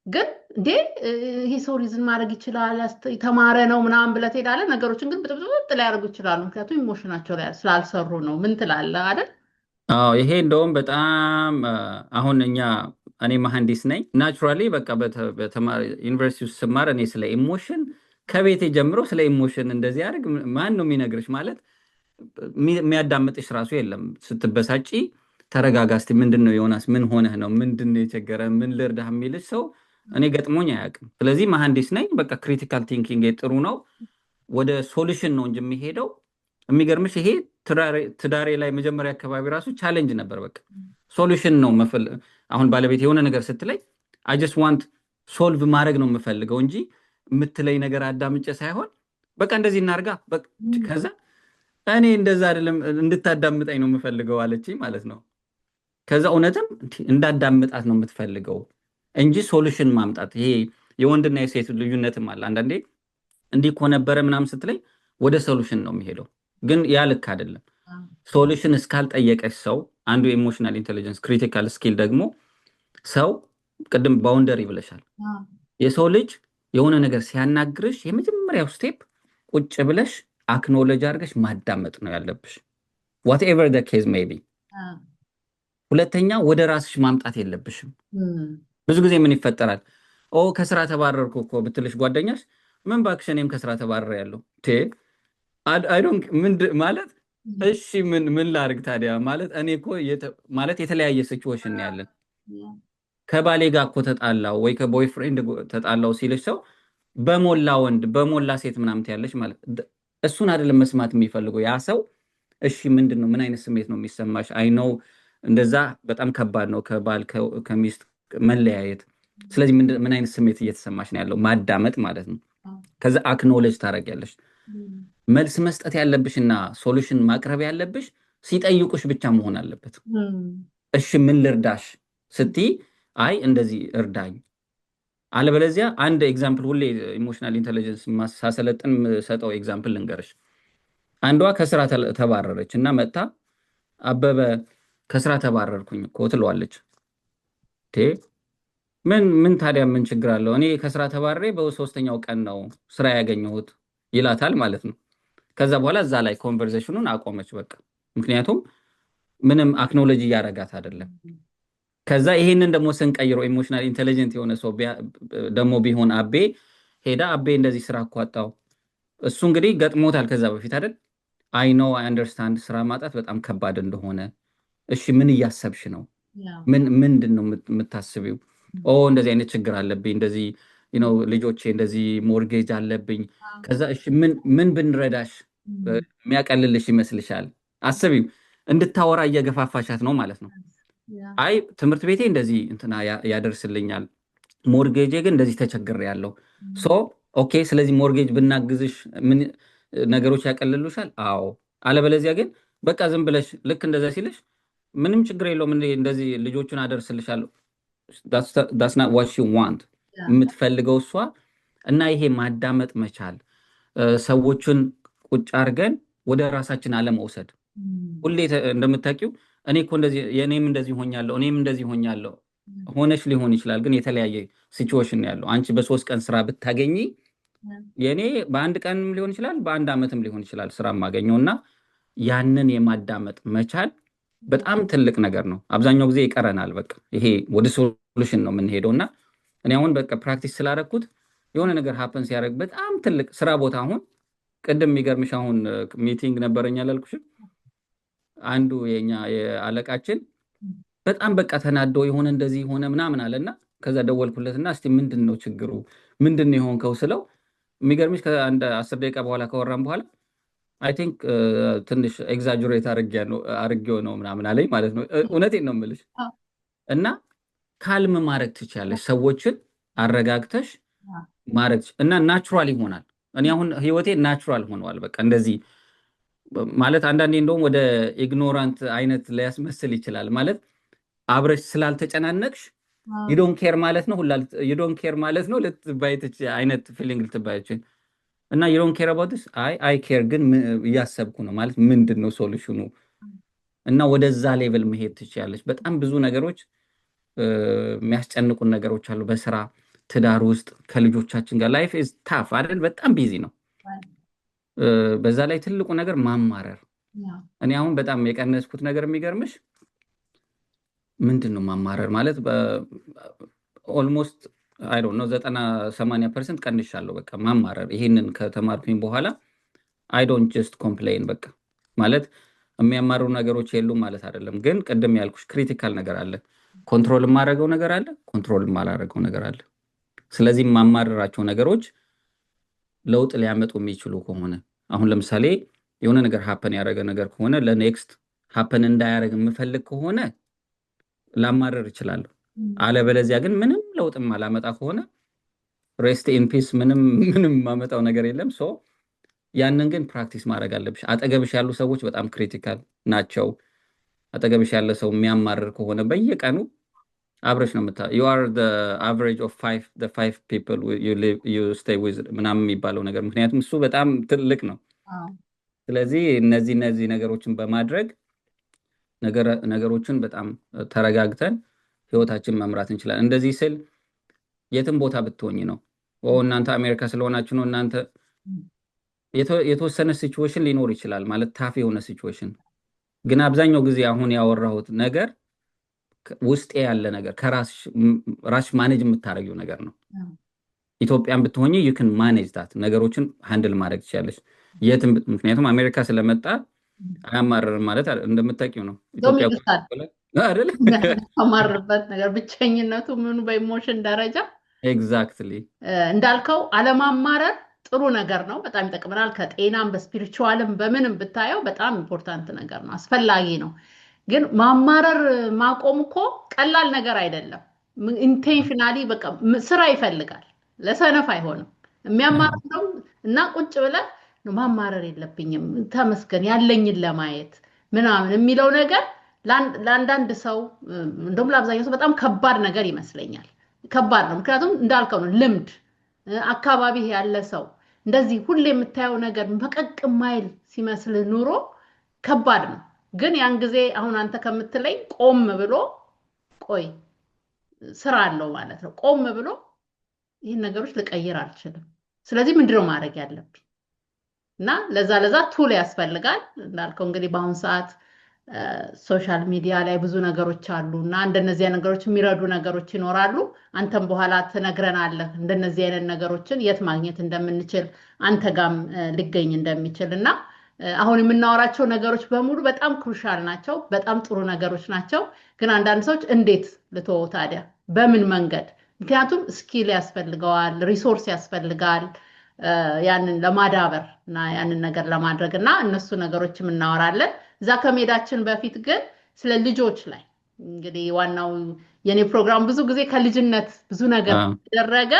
ግን እንዴ ይሄ ሰው ሪዝን ማድረግ ይችላል የተማረ ነው ምናምን ብለህ ትሄዳለህ። ነገሮችን ግን ብጥብጥ ሊያደርጉ ይችላሉ፣ ምክንያቱም ኢሞሽናቸው ላይ ስላልሰሩ ነው። ምን ትላለህ አይደል? ይሄ እንደውም በጣም አሁን እኔ መሐንዲስ ነኝ። ናቹራሊ በቃ ዩኒቨርሲቲ ውስጥ ስማር እኔ ስለ ኢሞሽን ከቤቴ ጀምሮ ስለ ኢሞሽን እንደዚህ ያደርግ ማን ነው የሚነግርሽ? ማለት የሚያዳምጥሽ ራሱ የለም። ስትበሳጪ ተረጋጋ እስቲ፣ ምንድን ነው ዮናስ፣ ምን ሆነህ ነው፣ ምንድን ነው የቸገረህ፣ ምን ልርዳህ የሚልሽ ሰው እኔ ገጥሞኝ አያውቅም። ስለዚህ መሐንዲስ ነኝ። በቃ ክሪቲካል ቲንኪንግ ጥሩ ነው። ወደ ሶሉሽን ነው እንጂ የሚሄደው። የሚገርምሽ ይሄ ትዳሬ ላይ መጀመሪያ አካባቢ ራሱ ቻሌንጅ ነበር። በቃ ሶሉሽን ነው አሁን ባለቤት የሆነ ነገር ስትለኝ አይ ጀስት ዋንት ሶልቭ ማድረግ ነው የምፈልገው እንጂ የምትለኝ ነገር አዳምጬ ሳይሆን በቃ እንደዚህ እናርጋ። ከዛ እኔ እንደዛ አይደለም እንድታዳምጠኝ ነው የምፈልገው አለችኝ ማለት ነው። ከዛ እውነትም እንዳዳምጣት ነው የምትፈልገው እንጂ ሶሉሽን ማምጣት። ይሄ የወንድና የሴት ልዩነትም አለ። አንዳንዴ እንዲህ እኮ ነበረ ምናምን ስትለኝ ወደ ሶሉሽን ነው የሚሄደው፣ ግን ያ ልክ አይደለም። ሶሉሽን እስካልጠየቀች ሰው አንዱ ኢሞሽናል ኢንቴሊጀንስ ክሪቲካል ስኪል ደግሞ ሰው ቅድም ባውንደሪ ብለሻል። የሰው ልጅ የሆነ ነገር ሲያናግርሽ የመጀመሪያው ስቴፕ ቁጭ ብለሽ አክኖሎጂ አድርገሽ ማዳመጥ ነው ያለብሽ ዋትኤቨር ደ ኬዝ ሜይ ቢ። ሁለተኛ ወደ ራስሽ ማምጣት የለብሽም። ብዙ ጊዜ ምን ይፈጠራል? ከስራ ተባረርኩ እኮ ብትልሽ ጓደኛሽ ምን እባክሽ እኔም ከስራ ተባረር ያለው ማለት እሺ ምን ላድርግ ታዲያ ማለት እኔ እኮ ማለት የተለያየ ሲቹዌሽን ያለን ከባሌ ጋር እኮ ተጣላው ወይ ከቦይፍሬንድ ተጣላው ሲልሽ ሰው በሞላ ወንድ በሞላ ሴት ምናምን ያለሽ ማለት እሱን አይደለም መስማት የሚፈልገው ያ ሰው። እሺ ምንድነው ምን አይነት ስሜት ነው የሚሰማሽ? አይ ነው እንደዛ በጣም ከባድ ነው ከባል ከሚስት መለያየት። ስለዚህ ምን አይነት ስሜት እየተሰማሽ ነው ያለው? ማዳመጥ ማለት ነው። ከዛ አክኖሌጅ ታደርጊያለሽ። መልስ መስጠት ያለብሽና ሶሉሽን ማቅረብ ያለብሽ ሲጠይቁሽ ብቻ መሆን አለበት። እሺ ምን ልርዳሽ ስትይ አይ እንደዚህ እርዳኝ። አለበለዚያ አንድ ኤግዛምፕል ሁሌ ኢሞሽናል ኢንቴሊጀንስ ሳሰለጥን ሰጠው ኤግዛምፕል ልንገርሽ። አንዷ ከስራ ተባረረች እና መጣ አበበ ከስራ ተባረርኩኝ እኮ ትለዋለች። ምን ታዲያ ምን ችግር አለው? እኔ ከስራ ተባረሬ በሶስተኛው ቀን ነው ስራ ያገኘሁት ይላታል ማለት ነው። ከዛ በኋላ እዛ ላይ ኮንቨርሴሽኑን አቆመች በቃ። ምክንያቱም ምንም አክኖሎጂ እያደረጋት አይደለም። ከዛ ይሄንን ደግሞ ስንቀይረው ኢሞሽናል ኢንቴሊጀንት የሆነ ሰው ደግሞ ቢሆን አቤ ሄዳ አቤ እንደዚህ ስራ እኮ አጣሁ። እሱ እንግዲህ ገጥሞታል ከዛ በፊት አይደል? አይ ኖ አይ አንደርስታንድ ስራ ማጣት በጣም ከባድ እንደሆነ። እሺ ምን እያሰብሽ ነው? ምንድን ነው የምታስቢው? እንደዚህ አይነት ችግር አለብኝ፣ እንደዚህ ልጆቼ እንደዚህ ሞርጌጅ አለብኝ። ከዛ እሺ ምን ብንረዳሽ የሚያቀልልሽ ይመስልሻል? አስቢው። እንድታወራ እየገፋፋሻት ነው ማለት ነው። አይ ትምህርት ቤቴ እንደዚህ እንትና ያደርስልኛል፣ ሞርጌጄ ግን እንደዚህ ተቸግሬያለሁ። ኦኬ ስለዚህ ሞርጌጅ ብናግዝሽ ምን ነገሮች ያቀልሉሻል? አዎ። አለበለዚያ ግን በቃ ዝም ብለሽ ልክ እንደዛ ሲልሽ ምንም ችግር የለውም እንደዚህ ልጆቹን አደርስልሻለሁ። that's not what she want የምትፈልገው እሷ። እና ይሄ ማዳመጥ መቻል፣ ሰዎችን ቁጭ አድርገን ወደ ራሳችን አለመውሰድ። ሁሌ እንደምታውቂው እኔ እኮ እንደዚህ የኔም እንደዚህ ሆኛለሁ እኔም እንደዚህ ሆኛለሁ ሆነሽ ሊሆን ይችላል፣ ግን የተለያየ ሲቹዌሽን ያለው አንቺ በ3 ቀን ስራ ብታገኚ የኔ በአንድ ቀንም ሊሆን ይችላል በአንድ ዓመትም ሊሆን ይችላል ስራ የማገኘው። እና ያንን የማዳመጥ መቻል በጣም ትልቅ ነገር ነው። አብዛኛው ጊዜ ይቀረናል። በቃ ይሄ ወደ ሶሉሽን ነው የምንሄደው። እና እኔ አሁን በቃ ፕራክቲስ ስላደረኩት የሆነ ነገር ሀፐን ሲያደርግ በጣም ትልቅ ስራ ቦታ አሁን ቅድም የሚገርምሽ አሁን ሚቲንግ ነበረኝ አላልኩሽም? አንዱ የኛ የአለቃችን በጣም በቃ ተናዶ የሆነ እንደዚህ ሆነ ምናምን አለና ከዛ ደወልኩለትና እስቲ ምንድን ነው ችግሩ ምንድን ነው የሆንከው ስለው የሚገርምሽ ከአንድ 10 ደቂቃ በኋላ ከወራም በኋላ አይ ቲንክ ትንሽ ኤግዛጀሬት አድርጌው ነው ምናምን አለኝ ማለት ነው። እውነቴን ነው የምልሽ። እና ካልም ማድረግ ትችያለሽ፣ ሰዎችን አረጋግተሽ ማድረግ እና ናቹራል ይሆናል። እኔ አሁን ህይወቴ ናቹራል ሆነዋል። በቃ እንደዚህ ማለት አንዳንዴ እንደውም ወደ ኢግኖራንት አይነት ሊያስመስል ይችላል። ማለት አብረሽ ስላልተጨናነቅሽ ዩዶን ኬር ማለት ነው ዩዶን ኬር ማለት ነው ልትባይትች አይነት ፊሊንግ ልትባይችን እና ዩዶን ኬር አባውት ዲስ አይ ኬር ግን እያሰብኩ ነው ማለት ምንድን ነው ሶሉሽኑ? እና ወደዛ ሌቭል መሄድ ትችያለሽ። በጣም ብዙ ነገሮች የሚያስጨንቁን ነገሮች አሉ በስራ ትዳር ውስጥ ከልጆቻችን ጋር ላይፍ ኢዝ ታፍ አይደል? በጣም ቢዚ ነው። በዛ ላይ ትልቁ ነገር ማማረር። እኔ አሁን በጣም የቀነስኩት ነገር የሚገርምሽ ምንድን ነው ማማረር ማለት ኦልሞስት አይ ዶንት ኖ 90-80% ቀንሻለሁ። በቃ ማማረር ይሄንን ከተማርኩኝ በኋላ አይ ዶንት ጀስት ኮምፕሌን። በቃ ማለት የሚያማሩ ነገሮች የሉም ማለት አይደለም፣ ግን ቅድም ያልኩሽ ክሪቲካል ነገር አለ። ኮንትሮል የማደርገው ነገር አለ፣ ኮንትሮል የማላደርገው ነገር አለ። ስለዚህ የማማረራቸው ነገሮች ለውጥ ሊያመጡ የሚችሉ ከሆነ አሁን ለምሳሌ የሆነ ነገር ሀፐን ያደረገ ነገር ከሆነ ለኔክስት ሀፐን እንዳያደርግ የምፈልግ ከሆነ ላማረር እችላለሁ። አለበለዚያ ግን ምንም ለውጥም አላመጣ ከሆነ ሬስት ኢን ፒስ ምንም ማመጣው ነገር የለም። ሶ ያንን ግን ፕራክቲስ ማድረግ አለብሽ። አጠገብሽ ያሉ ሰዎች በጣም ክሪቲካል ናቸው። አጠገብሽ ያለ ሰው የሚያማርር ከሆነ በየቀኑ አብረሽ ነው you are the average of the five people you stay with ምናምን የሚባለው ነገር ምክንያቱም እሱ በጣም ትልቅ ነው። ስለዚህ እነዚህ ነገሮችን በማድረግ ነገሮችን በጣም ተረጋግተን ህይወታችን መምራት እንችላለን። እንደዚህ ስል የትም ቦታ ብትሆኝ ነው እናንተ አሜሪካ ስለሆናችሁ ነው እናንተ የተወሰነ ሲቹዌሽን ሊኖር ይችላል ማለት ታፍ የሆነ ሲቹዌሽን ግን አብዛኛው ጊዜ አሁን ያወራሁት ነገር ውስጤ ያለ ነገር ከራስሽ ማኔጅ የምታረጊው ነገር ነው። ኢትዮጵያን ብትሆኚ you can manage that ነገሮችን ሃንድል ማድረግ ትችላለሽ የትም ምክንያቱም አሜሪካ ስለመጣ አያማርርም ማለት እንደምታውቂው ነው። ኢትዮጵያ አይደል አማርበት ነገር ብቸኝነቱ ምኑ በኢሞሽን ደረጃ ኤግዛክትሊ እንዳልከው አለማማረር ጥሩ ነገር ነው። በጣም ይጠቅመናል። ከጤናም በስፒሪቹዋልም በምንም ብታየው በጣም ኢምፖርታንት ነገር ነው፣ አስፈላጊ ነው። ግን ማማረር ማቆም እኮ ቀላል ነገር አይደለም። ኢንቴንሽናሊ በቃ ስራ ይፈልጋል። ለሰነፍ አይሆንም። የሚያማርረው እና ቁጭ ብለህ ማማረር የለብኝም ተመስገን ያለኝን ለማየት ምናምን የሚለው ነገር ለአንዳንድ ሰው እንደውም ለአብዛኛው ሰው በጣም ከባድ ነገር ይመስለኛል። ከባድ ነው። ምክንያቱም እንዳልከው ነው ልምድ አካባቢ ያለ ሰው እንደዚህ ሁሌ የምታየው ነገር ፈቀቅ ማይል ሲመስል ኑሮ ከባድ ነው። ግን ያን ጊዜ አሁን አንተ ከምትለኝ ቆም ብሎ ቆይ ስራ አለው ማለት ነው። ቆም ብሎ ይህን ነገሮች ልቀይር አልችልም። ስለዚህ ምንድነው ማድረግ ያለብኝ? እና ለዛ ቱል ያስፈልጋል። እንዳልከው እንግዲህ በአሁን ሰዓት ሶሻል ሚዲያ ላይ ብዙ ነገሮች አሉ እና እንደነዚህ ነገሮች የሚረዱ ነገሮች ይኖራሉ። አንተም በኋላ ትነግረናለህ እንደነዚህ አይነት ነገሮችን የት ማግኘት እንደምንችል አንተ ጋም ሊገኝ እንደሚችል እና አሁን የምናወራቸው ነገሮች በሙሉ በጣም ክሩሻል ናቸው፣ በጣም ጥሩ ነገሮች ናቸው። ግን አንዳንድ ሰዎች እንዴት ልተወው ታዲያ በምን መንገድ? ምክንያቱም ስኪል ያስፈልገዋል፣ ሪሶርስ ያስፈልጋል ያንን ለማዳበር እና ያንን ነገር ለማድረግ እና እነሱ ነገሮችም እናወራለን። እዛ ከመሄዳችን በፊት ግን ስለ ልጆች ላይ እንግዲህ ዋናው የኔ ፕሮግራም ብዙ ጊዜ ከልጅነት ብዙ ነገር ተደረገ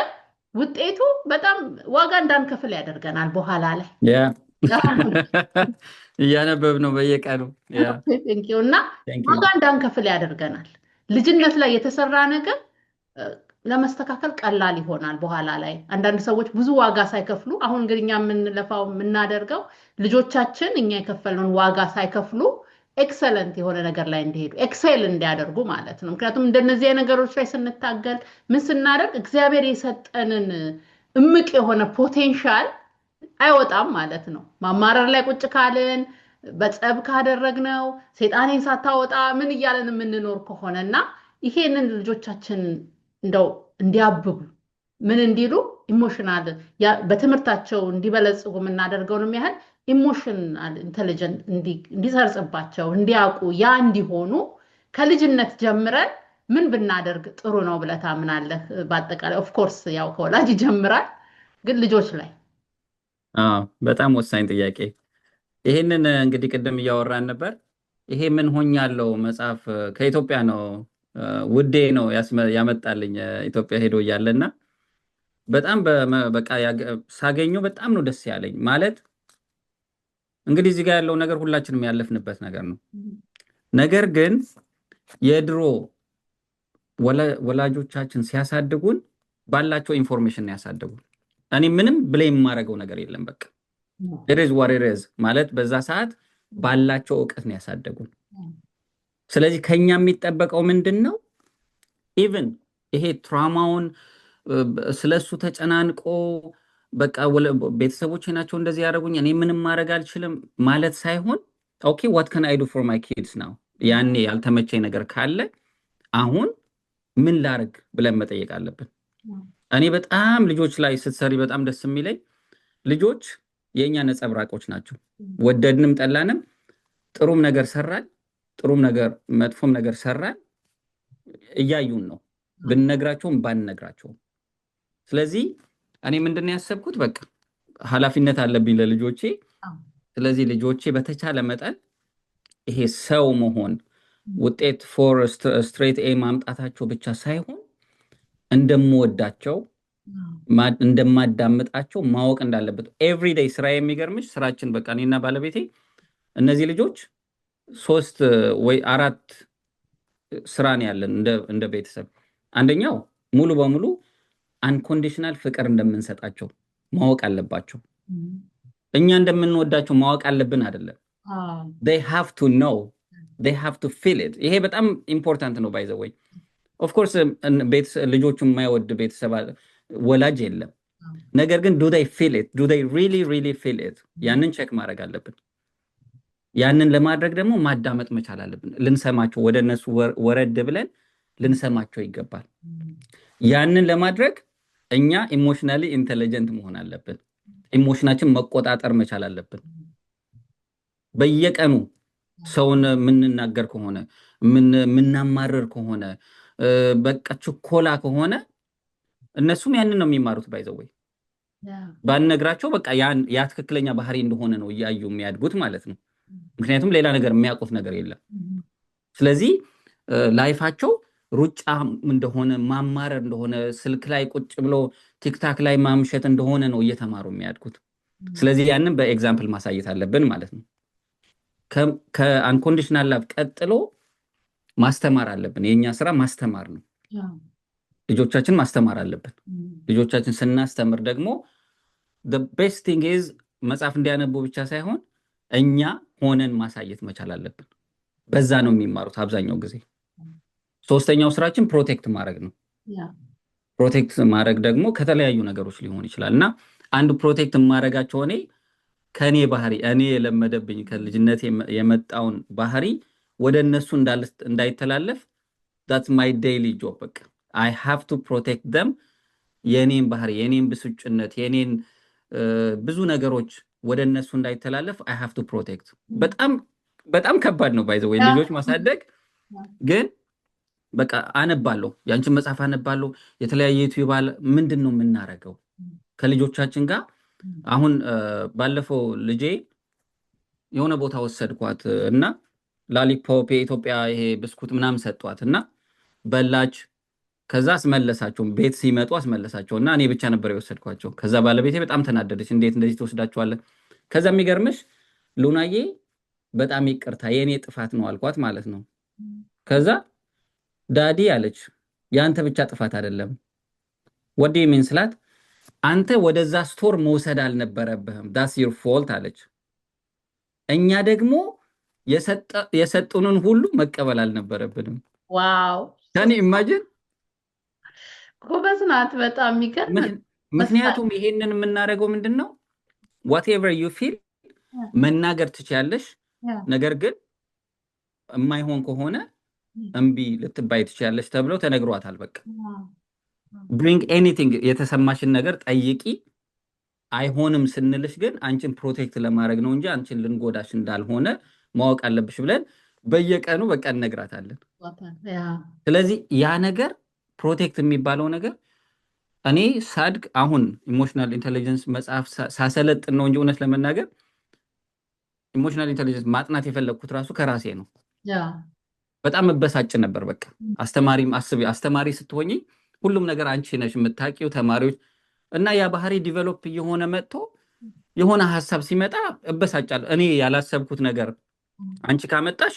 ውጤቱ በጣም ዋጋ እንዳንከፍል ያደርገናል በኋላ ላይ እያነበብ ነው በየቀኑ እና ዋጋ እንዳንከፍል ያደርገናል። ልጅነት ላይ የተሰራ ነገር ለማስተካከል ቀላል ይሆናል በኋላ ላይ። አንዳንድ ሰዎች ብዙ ዋጋ ሳይከፍሉ አሁን እንግዲህ እኛ የምንለፋው የምናደርገው ልጆቻችን እኛ የከፈልነውን ዋጋ ሳይከፍሉ ኤክሰለንት የሆነ ነገር ላይ እንዲሄዱ ኤክሴል እንዲያደርጉ ማለት ነው። ምክንያቱም እንደነዚህ ነገሮች ላይ ስንታገል ምን ስናደርግ እግዚአብሔር የሰጠንን እምቅ የሆነ ፖቴንሻል አይወጣም ማለት ነው። ማማረር ላይ ቁጭ ካልን በጸብ ካደረግነው ሰይጣኔን ሳታወጣ ምን እያለን የምንኖር ከሆነና ይሄንን ልጆቻችን እንደው እንዲያብቡ ምን እንዲሉ ኢሞሽናል በትምህርታቸው እንዲበለጽጉ የምናደርገው ነው ያህል ኢሞሽናል ኢንተለጀንት እንዲሰርጽባቸው እንዲያውቁ ያ እንዲሆኑ ከልጅነት ጀምረን ምን ብናደርግ ጥሩ ነው ብለህ ታምናለህ? በአጠቃላይ ኦፍ ኮርስ ያው ከወላጅ ይጀምራል፣ ግን ልጆች ላይ በጣም ወሳኝ ጥያቄ። ይሄንን እንግዲህ ቅድም እያወራን ነበር። ይሄ ምን ሆኛለሁ መጽሐፍ ከኢትዮጵያ ነው ውዴ ነው ያመጣልኝ ኢትዮጵያ ሄዶ እያለና በጣም በቃ ሳገኘው በጣም ነው ደስ ያለኝ። ማለት እንግዲህ እዚህ ጋር ያለው ነገር ሁላችንም ያለፍንበት ነገር ነው። ነገር ግን የድሮ ወላጆቻችን ሲያሳድጉን ባላቸው ኢንፎርሜሽን ነው ያሳድጉን። እኔ ምንም ብሌም የማደርገው ነገር የለም። በቃ it is what it is ማለት በዛ ሰዓት ባላቸው እውቀት ነው ያሳደጉን። ስለዚህ ከኛ የሚጠበቀው ምንድነው? ኢቭን ይሄ ትራውማውን ስለሱ ተጨናንቆ በቃ ቤተሰቦቼ ናቸው እንደዚህ ያደረጉኝ እኔ ምንም ማድረግ አልችልም ማለት ሳይሆን ኦኬ what can I do for my kids now ያኔ ያልተመቸኝ ነገር ካለ አሁን ምን ላድርግ ብለን መጠየቅ አለብን። እኔ በጣም ልጆች ላይ ስትሰሪ በጣም ደስ የሚለኝ ልጆች የኛ ነጸብራቆች ናቸው። ወደድንም ጠላንም ጥሩም ነገር ሰራን ጥሩም ነገር መጥፎም ነገር ሰራን እያዩን ነው፣ ብንነግራቸውም ባንነግራቸውም። ስለዚህ እኔ ምንድን ነው ያሰብኩት፣ በቃ ኃላፊነት አለብኝ ለልጆቼ። ስለዚህ ልጆቼ በተቻለ መጠን ይሄ ሰው መሆን ውጤት ፎር ስትሬት ኤ ማምጣታቸው ብቻ ሳይሆን እንደምወዳቸው እንደማዳምጣቸው ማወቅ እንዳለበት ኤቭሪዴይ ስራ የሚገርምሽ ስራችን በቃ እኔና ባለቤቴ እነዚህ ልጆች 3 ወይ 4 ስራ ነው ያለን እንደ ቤተሰብ። አንደኛው ሙሉ በሙሉ አንኮንዲሽናል ፍቅር እንደምንሰጣቸው ማወቅ አለባቸው። እኛ እንደምንወዳቸው ማወቅ አለብን አይደለም። they have to know, they have to feel it። ይሄ በጣም ኢምፖርታንት ነው። ባይ ዘ ወይ ኦፍ ኮርስ ልጆቹ የማይወድ ቤተሰብ ወላጅ የለም። ነገር ግን do they feel it? do they really feel it? ያንን ቼክ ማድረግ አለብን። ያንን ለማድረግ ደግሞ ማዳመጥ መቻል አለብን። ልንሰማቸው፣ ወደ እነሱ ወረድ ብለን ልንሰማቸው ይገባል። ያንን ለማድረግ እኛ ኢሞሽናሊ ኢንተለጀንት መሆን አለብን። ኢሞሽናችን መቆጣጠር መቻል አለብን። በየቀኑ ሰውን የምንናገር ከሆነ የምናማርር ከሆነ በቃ ችኮላ ከሆነ እነሱም ያንን ነው የሚማሩት። ባይዘወይ ባንነግራቸው በቃ ያ ትክክለኛ ባህሪ እንደሆነ ነው እያዩ የሚያድጉት ማለት ነው። ምክንያቱም ሌላ ነገር የሚያውቁት ነገር የለም። ስለዚህ ላይፋቸው ሩጫ እንደሆነ ማማረር እንደሆነ ስልክ ላይ ቁጭ ብሎ ቲክታክ ላይ ማምሸት እንደሆነ ነው እየተማሩ የሚያድጉት። ስለዚህ ያንን በኤግዛምፕል ማሳየት አለብን ማለት ነው። ከአንኮንዲሽናል ላቭ ቀጥሎ ማስተማር አለብን። የኛ ስራ ማስተማር ነው። ልጆቻችን ማስተማር አለብን። ልጆቻችን ስናስተምር ደግሞ the best thing is መጽሐፍ እንዲያነቡ ብቻ ሳይሆን እኛ ሆነን ማሳየት መቻል አለብን። በዛ ነው የሚማሩት አብዛኛው ጊዜ። ሶስተኛው ስራችን ፕሮቴክት ማድረግ ነው። ፕሮቴክት ማድረግ ደግሞ ከተለያዩ ነገሮች ሊሆን ይችላል እና አንዱ ፕሮቴክት ማድረጋቸው እኔ ከኔ ባህሪ እኔ የለመደብኝ ከልጅነት የመጣውን ባህሪ ወደ እነሱ እንዳይተላለፍ that's my daily job። በቃ I have to protect them። የኔን ባህሪ፣ የኔን ብስጭነት፣ የኔን ብዙ ነገሮች ወደ እነሱ እንዳይተላለፍ I have to protect። በጣም ከባድ ነው ባይ ዘ ወይ ልጆች ማሳደግ። ግን በቃ አነባለሁ፣ ያንቺን መጽሐፍ አነባለሁ፣ የተለያየ ዩቲዩብ አለ። ምንድን ነው የምናረገው ከልጆቻችን ጋር? አሁን ባለፈው ልጄ የሆነ ቦታ ወሰድኳት እና ላሊፖፕ የኢትዮጵያ ይሄ ብስኩት ምናምን ሰጧት እና በላች። ከዛ አስመለሳቸው፣ ቤት ሲመጡ አስመለሳቸው እና እኔ ብቻ ነበር የወሰድኳቸው። ከዛ ባለቤቴ በጣም ተናደደች። እንዴት እንደዚህ ትወስዳቸዋለህ? ከዛ የሚገርምሽ ሉናዬ በጣም ይቅርታ የኔ ጥፋት ነው አልኳት ማለት ነው። ከዛ ዳዲ አለች ያንተ ብቻ ጥፋት አይደለም። what do you mean ስላት አንተ ወደዛ ስቶር መውሰድ አልነበረብህም that's your fault አለች። እኛ ደግሞ የሰጡንን ሁሉ መቀበል አልነበረብንም። ዋው ታኒ ኢማጂን ጎበዝ ናት። በጣም የሚገርም። ምክንያቱም ይሄንን የምናደርገው ምንድነው whatever you feel መናገር ትችያለሽ። ነገር ግን የማይሆን ከሆነ እምቢ ልትባይ ትችያለሽ ተብለው ተነግሯታል። በቃ bring anything የተሰማሽን ነገር ጠይቂ። አይሆንም ስንልሽ ግን አንቺን ፕሮቴክት ለማድረግ ነው እንጂ አንቺን ልንጎዳሽ እንዳልሆነ ማወቅ አለብሽ ብለን በየቀኑ በቃ እነግራታለን። ስለዚህ ያ ነገር ፕሮቴክት የሚባለው ነገር እኔ ሳድግ አሁን ኢሞሽናል ኢንተለጀንስ መጽሐፍ ሳሰለጥን ነው እንጂ እውነት ለመናገር ኢሞሽናል ኢንተለጀንስ ማጥናት የፈለግኩት ራሱ ከራሴ ነው። በጣም መበሳጭ ነበር። በቃ አስተማሪ ስትሆኚ ሁሉም ነገር አንቺ ነሽ የምታውቂው፣ ተማሪዎች እና ያ ባህሪ ዲቨሎፕ እየሆነ መጥቶ የሆነ ሀሳብ ሲመጣ እበሳጫለሁ። እኔ ያላሰብኩት ነገር አንቺ ካመጣሽ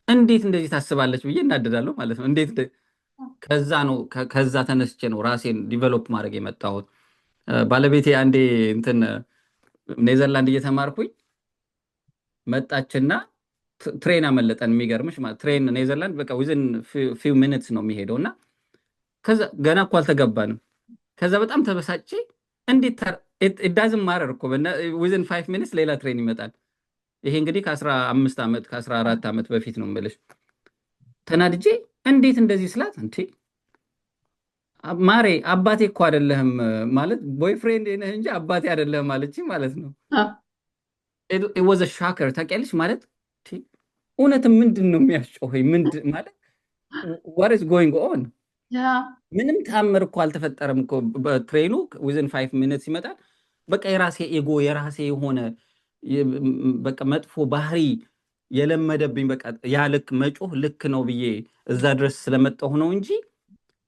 እንዴት እንደዚህ ታስባለች ብዬ እናደዳለሁ ማለት ነው። እንዴት ከዛ ተነስቼ ነው ራሴን ዲቨሎፕ ማድረግ የመጣሁት። ባለቤቴ አንዴ እንትን ኔዘርላንድ እየተማርኩኝ መጣችና ትሬን አመለጠን። የሚገርምሽ ማለት ትሬን ኔዘርላንድ በቃ ዊዝን ፊው ሚኒትስ ነው የሚሄደው እና ከዛ ገና እኮ አልተገባንም። ከዛ በጣም ተበሳጭ። እንዴት it doesn't matter እኮ ዊዝን 5 ሚኒትስ ሌላ ትሬን ይመጣል። ይሄ እንግዲህ ከ15 ዓመት ከ14 ዓመት በፊት ነው የምልሽ። ተናድጄ እንዴት እንደዚህ ስላት እንዴ ማሬ አባቴ እኮ አይደለህም ማለት ቦይፍሬንድ ነህ እንጂ አባቴ አይደለህም ማለች ማለት ነው። it was a shocker ታውቂያለሽ ማለት እውነት ምንድን ነው የሚያስጮኸኝ? ምንድን ማለት what is going on? ያ ምንም ተአምር እኮ አልተፈጠረም እኮ። በትሬኑ ዊዝን 5 ሚኒትስ ይመጣል። በቃ የራሴ ኤጎ የራሴ የሆነ በቃ መጥፎ ባህሪ የለመደብኝ በቃ ያ ልክ መጮህ ልክ ነው ብዬ እዛ ድረስ ስለመጣሁ ነው እንጂ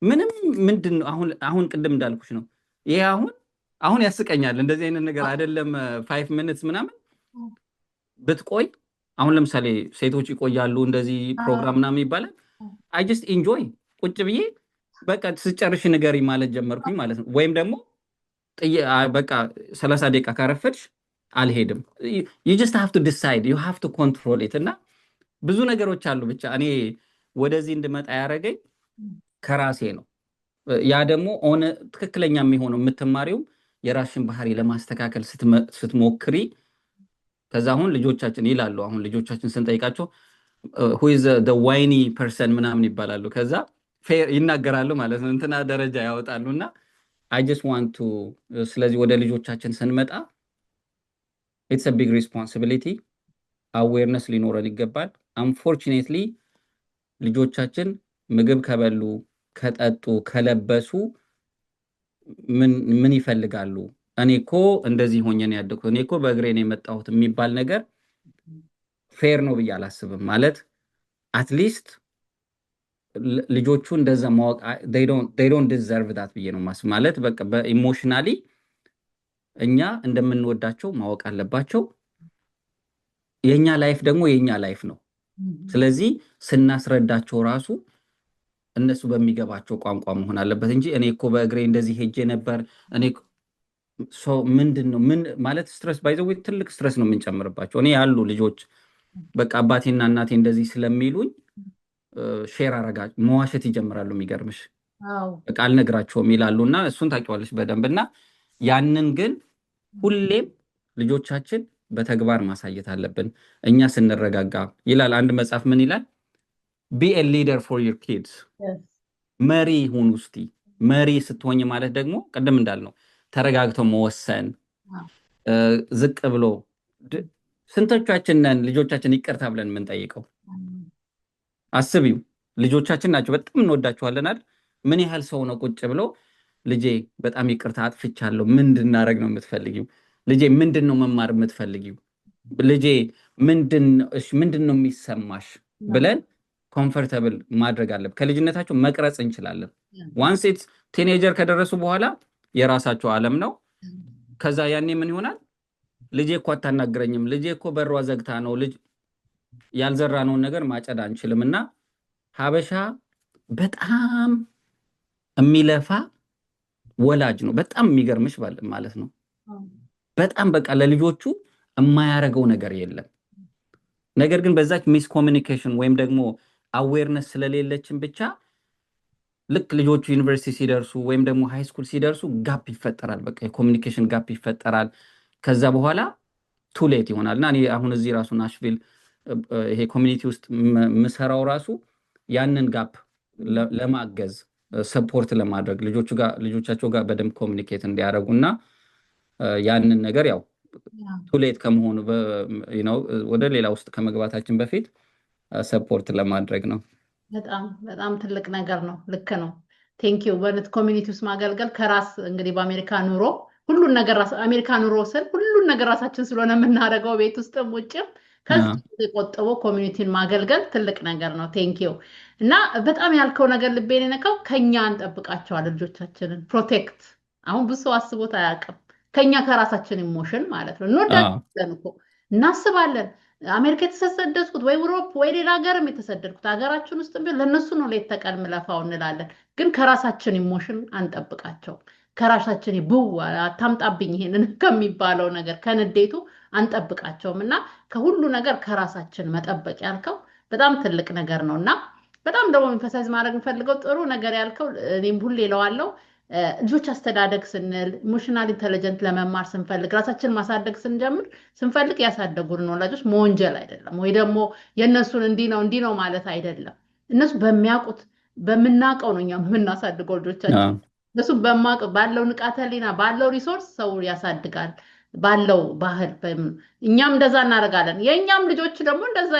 ምንም ምንድን ነው አሁን ቅድም እንዳልኩሽ ነው። ይሄ አሁን ያስቀኛል። እንደዚህ አይነት ነገር አይደለም 5 ሚኒትስ ምናምን ብትቆይ አሁን ለምሳሌ ሴቶች ይቆያሉ እንደዚህ ፕሮግራም ምናምን ይባላል። አይ ጀስት ኢንጆይ ቁጭ ብዬ በቃ ስጨርሽ ንገሪ ማለት ጀመርኩኝ ማለት ነው። ወይም ደግሞ በቃ 30 ደቂቃ ካረፈድሽ አልሄድም። ዩ ጀስት ሃቭ ቱ ዲሳይድ ዩ ሃቭ ቱ ኮንትሮል ኢት። እና ብዙ ነገሮች አሉ። ብቻ እኔ ወደዚህ እንድመጣ ያደረገኝ ከራሴ ነው። ያ ደግሞ ትክክለኛ የሚሆነው የምትማሪው የራስሽን ባህሪ ለማስተካከል ስትሞክሪ። ከዛ አሁን ልጆቻችን ይላሉ፣ አሁን ልጆቻችን ስንጠይቃቸው ሁይዝ ዋይኒ ፐርሰን ምናምን ይባላሉ። ከዛ ፌር ይናገራሉ ማለት ነው፣ እንትና ደረጃ ያወጣሉ። እና አይ ጀስት ዋንት ቱ ስለዚህ ወደ ልጆቻችን ስንመጣ ኢትስ ቢግ ሪስፖንሲቢሊቲ፣ አዌርነስ ሊኖረን ይገባል። አንፎርቹኔትሊ ልጆቻችን ምግብ ከበሉ ከጠጡ ከለበሱ ምን ይፈልጋሉ? እኔ እኮ እንደዚህ ሆኜ ነው ያደግኩት፣ እኔ እኮ በእግሬ ነው የመጣሁት የሚባል ነገር ፌር ነው ብዬ አላስብም። ማለት አትሊስት ልጆቹ እንደዛ ማወቅ they don't deserve that ብዬ ነው ማስብ። ማለት በቃ በኢሞሽናሊ እኛ እንደምንወዳቸው ማወቅ አለባቸው። የኛ ላይፍ ደግሞ የኛ ላይፍ ነው። ስለዚህ ስናስረዳቸው ራሱ እነሱ በሚገባቸው ቋንቋ መሆን አለበት እንጂ እኔ እኮ በእግሬ እንደዚህ ሄጄ ነበር እኔ ምንድን ነው ምን ማለት ስትረስ ባይዘው ትልቅ ስትረስ ነው የምንጨምርባቸው። እኔ ያሉ ልጆች በቃ አባቴና እናቴ እንደዚህ ስለሚሉኝ ሼር አረጋቸው መዋሸት ይጀምራሉ። የሚገርምሽ በቃ አልነግራቸውም ይላሉ። እና እሱን ታውቂዋለሽ በደንብ። እና ያንን ግን ሁሌም ልጆቻችን በተግባር ማሳየት አለብን እኛ ስንረጋጋ። ይላል አንድ መጽሐፍ ምን ይላል? ቢ ኤ ሊደር ፎር ዩር ኪድስ። መሪ ሁን ውስቲ። መሪ ስትሆኝ ማለት ደግሞ ቅድም እንዳልነው ተረጋግተው መወሰን፣ ዝቅ ብሎ ስንቶቻችን ነን ልጆቻችን ይቅርታ ብለን የምንጠይቀው? አስቢው። ልጆቻችን ናቸው በጣም እንወዳቸዋለን አይደል? ምን ያህል ሰው ነው ቁጭ ብሎ ልጄ በጣም ይቅርታ አጥፍቻለሁ፣ ምን እንድናደርግ ነው የምትፈልጊው? ልጄ ምንድን ነው መማር የምትፈልጊው? ልጄ ምንድን ነው የሚሰማሽ ብለን ኮምፈርተብል ማድረግ አለብን። ከልጅነታቸው መቅረጽ እንችላለን። ዋንስ ኢትስ ቲኔጀር ከደረሱ በኋላ የራሳቸው ዓለም ነው። ከዛ ያኔ ምን ይሆናል? ልጄ እኮ አታናግረኝም፣ ልጄ እኮ በሯ ዘግታ ነው። ያልዘራነውን ነገር ማጨድ አንችልም። እና ሀበሻ በጣም የሚለፋ ወላጅ ነው። በጣም የሚገርምሽ ማለት ነው። በጣም በቃ ለልጆቹ የማያደርገው ነገር የለም። ነገር ግን በዛች ሚስ ኮሚኒኬሽን ወይም ደግሞ አዌርነስ ስለሌለችን ብቻ ልክ ልጆቹ ዩኒቨርሲቲ ሲደርሱ ወይም ደግሞ ሃይ ስኩል ሲደርሱ ጋፕ ይፈጠራል። በቃ የኮሚኒኬሽን ጋፕ ይፈጠራል። ከዛ በኋላ ቱሌት ይሆናል። እና እኔ አሁን እዚህ ራሱ ናሽቪል ይሄ ኮሚኒቲ ውስጥ ምሰራው ራሱ ያንን ጋፕ ለማገዝ ሰፖርት ለማድረግ ልጆቻቸው ጋር በደንብ ኮሚኒኬት እንዲያደርጉ እና ያንን ነገር ያው ቱሌት ከመሆኑ ወደ ሌላ ውስጥ ከመግባታችን በፊት ሰፖርት ለማድረግ ነው። በጣም በጣም ትልቅ ነገር ነው። ልክ ነው። ቴንኪዩ። በእውነት ኮሚኒቲ ውስጥ ማገልገል ከራስ እንግዲህ በአሜሪካ ኑሮ ሁሉን ነገር አሜሪካ ኑሮ ስል ሁሉን ነገር ራሳችን ስለሆነ የምናደርገው ቤት ውስጥም ውጭም ከዚህ የቆጠበው ኮሚኒቲን ማገልገል ትልቅ ነገር ነው። ቴንኪዩ። እና በጣም ያልከው ነገር ልቤን የነካው ከኛ እንጠብቃቸዋለን ልጆቻችንን ፕሮቴክት። አሁን ብዙ ሰው አስቦት አያውቅም። ከኛ ከራሳችን ኢሞሽን ማለት ነው። እንወዳለን እኮ እናስባለን። አሜሪካ የተሰደድኩት ወይ ዩሮፕ ወይ ሌላ ሀገርም የተሰደድኩት ሀገራችን ውስጥ ቢሆን ለነሱ ነው ሌት ተቀን ምለፋው እንላለን። ግን ከራሳችን ኢሞሽን አንጠብቃቸው። ከራሳችን አታምጣብኝ ይሄንን ከሚባለው ነገር ከንዴቱ አንጠብቃቸውም። እና ከሁሉ ነገር ከራሳችን መጠበቅ ያልከው በጣም ትልቅ ነገር ነው። እና በጣም ደግሞ ኤምፋሳይዝ ማድረግ የምፈልገው ጥሩ ነገር ያልከው እኔም ሁሌ እለዋለሁ፣ ልጆች አስተዳደግ ስንል ኢሞሽናል ኢንተለጀንት ለመማር ስንፈልግ ራሳችን ማሳደግ ስንፈልግ ያሳደጉን ወላጆች መወንጀል አይደለም፣ ወይ ደግሞ የእነሱን እንዲህ ነው ማለት አይደለም። እነሱ በሚያውቁት በምናውቀው ነው እኛ የምናሳድገው ልጆቻችን። እነሱ ባለው ንቃተ ህሊና ባለው ሪሶርስ ሰው ያሳድጋል፣ ባለው ባህል። እኛም እንደዛ እናደርጋለን። የእኛም ልጆች ደግሞ እንደዛ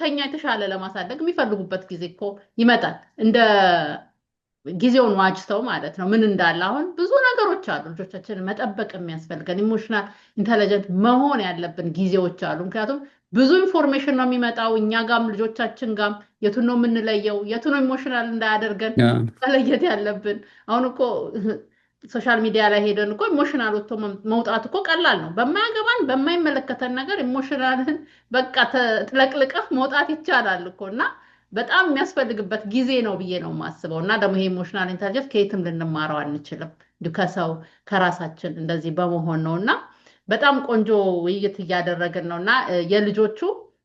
ከኛ የተሻለ ለማሳደግ የሚፈልጉበት ጊዜ እኮ ይመጣል። ጊዜውን ዋጅተው ማለት ነው ምን እንዳለ። አሁን ብዙ ነገሮች አሉ ልጆቻችንን መጠበቅ የሚያስፈልገን ኢሞሽናል ኢንተለጀንት መሆን ያለብን ጊዜዎች አሉ። ምክንያቱም ብዙ ኢንፎርሜሽን ነው የሚመጣው እኛ ጋም ልጆቻችን ጋም። የቱን ነው የምንለየው? የቱ ነው ኢሞሽናል እንዳያደርገን መለየት ያለብን? አሁን እኮ ሶሻል ሚዲያ ላይ ሄደን እኮ ኢሞሽናል ወጥቶ መውጣት እኮ ቀላል ነው። በማያገባን በማይመለከተን ነገር ኢሞሽናልን በቃ ተጥለቅልቀህ መውጣት ይቻላል እኮ። እና በጣም የሚያስፈልግበት ጊዜ ነው ብዬ ነው የማስበው። እና ደግሞ ይሄ ኢሞሽናል ኢንተለጀንስ ከየትም ልንማረው አንችልም፣ እንዲሁ ከሰው ከራሳችን እንደዚህ በመሆን ነው። እና በጣም ቆንጆ ውይይት እያደረግን ነው። እና የልጆቹ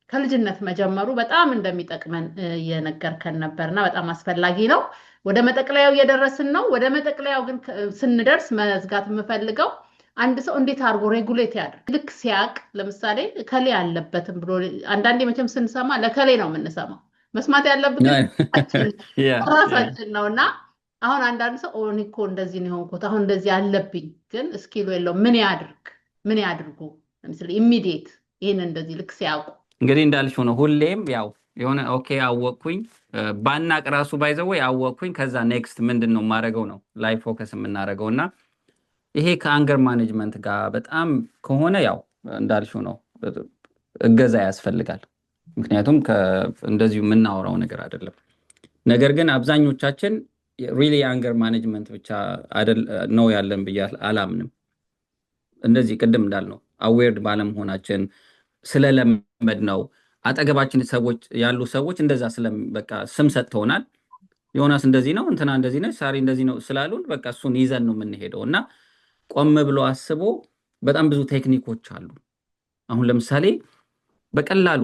ከልጅነት መጀመሩ በጣም እንደሚጠቅመን እየነገርከን ነበር እና በጣም አስፈላጊ ነው። ወደ መጠቅለያው እየደረስን ነው። ወደ መጠቅለያው ግን ስንደርስ መዝጋት የምፈልገው አንድ ሰው እንዴት አድርጎ ሬጉሌት ያድርግ። ልክ ሲያቅ ለምሳሌ ከሌ አለበትም ብሎ አንዳንዴ መቼም ስንሰማ ለከሌ ነው የምንሰማው። መስማት ያለብን ራሳችን ነው። እና አሁን አንዳንድ ሰው እኔ እኮ እንደዚህ ነው የሆንኩት አሁን እንደዚህ አለብኝ፣ ግን እስኪሉ የለውም። ምን ያድርጉ? ለምሳሌ ኢሚዲየት ይህን እንደዚህ ልክ ሲያውቁ እንግዲህ እንዳልሽው ነው። ሁሌም ያው የሆነ ኦኬ አወቅኩኝ ባናቅ ራሱ ባይዘው አወቅኩኝ ከዛ ኔክስት ምንድን ነው የማደርገው ነው ላይ ፎከስ የምናደርገው። እና ይሄ ከአንገር ማኔጅመንት ጋር በጣም ከሆነ ያው እንዳልሽው ነው እገዛ ያስፈልጋል። ምክንያቱም እንደዚሁ የምናወራው ነገር አይደለም። ነገር ግን አብዛኞቻችን ሪሊ አንገር ማኔጅመንት ብቻ ነው ያለን ብዬ አላምንም። እንደዚህ ቅድም እንዳልነው አዌርድ ባለመሆናችን ስለለመድ ነው አጠገባችን ሰዎች ያሉ ሰዎች እንደዛ በቃ ስም ሰጥተውናል። ዮናስ እንደዚህ ነው፣ እንትና እንደዚህ ነው፣ ሳሪ እንደዚህ ነው ስላሉን በቃ እሱን ይዘን ነው የምንሄደው። እና ቆም ብሎ አስቦ በጣም ብዙ ቴክኒኮች አሉ። አሁን ለምሳሌ በቀላሉ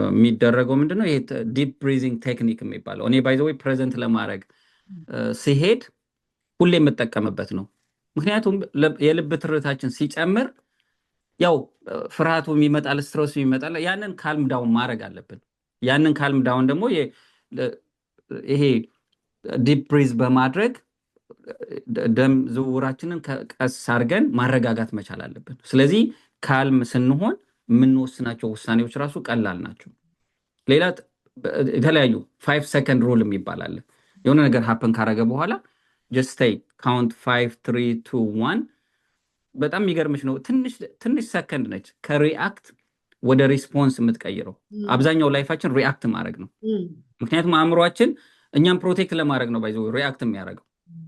የሚደረገው ምንድነው ይሄ ዲፕ ብሪዚንግ ቴክኒክ የሚባለው። እኔ ባይ ዘ ወይ ፕሬዘንት ለማድረግ ሲሄድ ሁሌ የምጠቀምበት ነው። ምክንያቱም የልብ ትርታችን ሲጨምር ያው ፍርሃቱ የሚመጣል፣ ስትረሱ ይመጣል። ያንን ካልም ዳውን ማድረግ አለብን። ያንን ካልም ዳውን ደግሞ ይሄ ዲፕ ብሪዝ በማድረግ ደም ዝውውራችንን ቀስ አድርገን ማረጋጋት መቻል አለብን። ስለዚህ ካልም ስንሆን የምንወስናቸው ውሳኔዎች ራሱ ቀላል ናቸው። ሌላ የተለያዩ 5 ሰከንድ ሩል የሚባል አለ። የሆነ ነገር ሀፕን ካረገ በኋላ ጀስት ስቴይ ካውንት 5 3 2 1 በጣም የሚገርምሽ ነው። ትንሽ ሰከንድ ነች ከሪአክት ወደ ሪስፖንስ የምትቀይረው። አብዛኛው ላይፋችን ሪአክት ማድረግ ነው። ምክንያቱም አእምሯችን እኛም ፕሮቴክት ለማድረግ ነው ባይዘው ሪአክት የሚያደርገው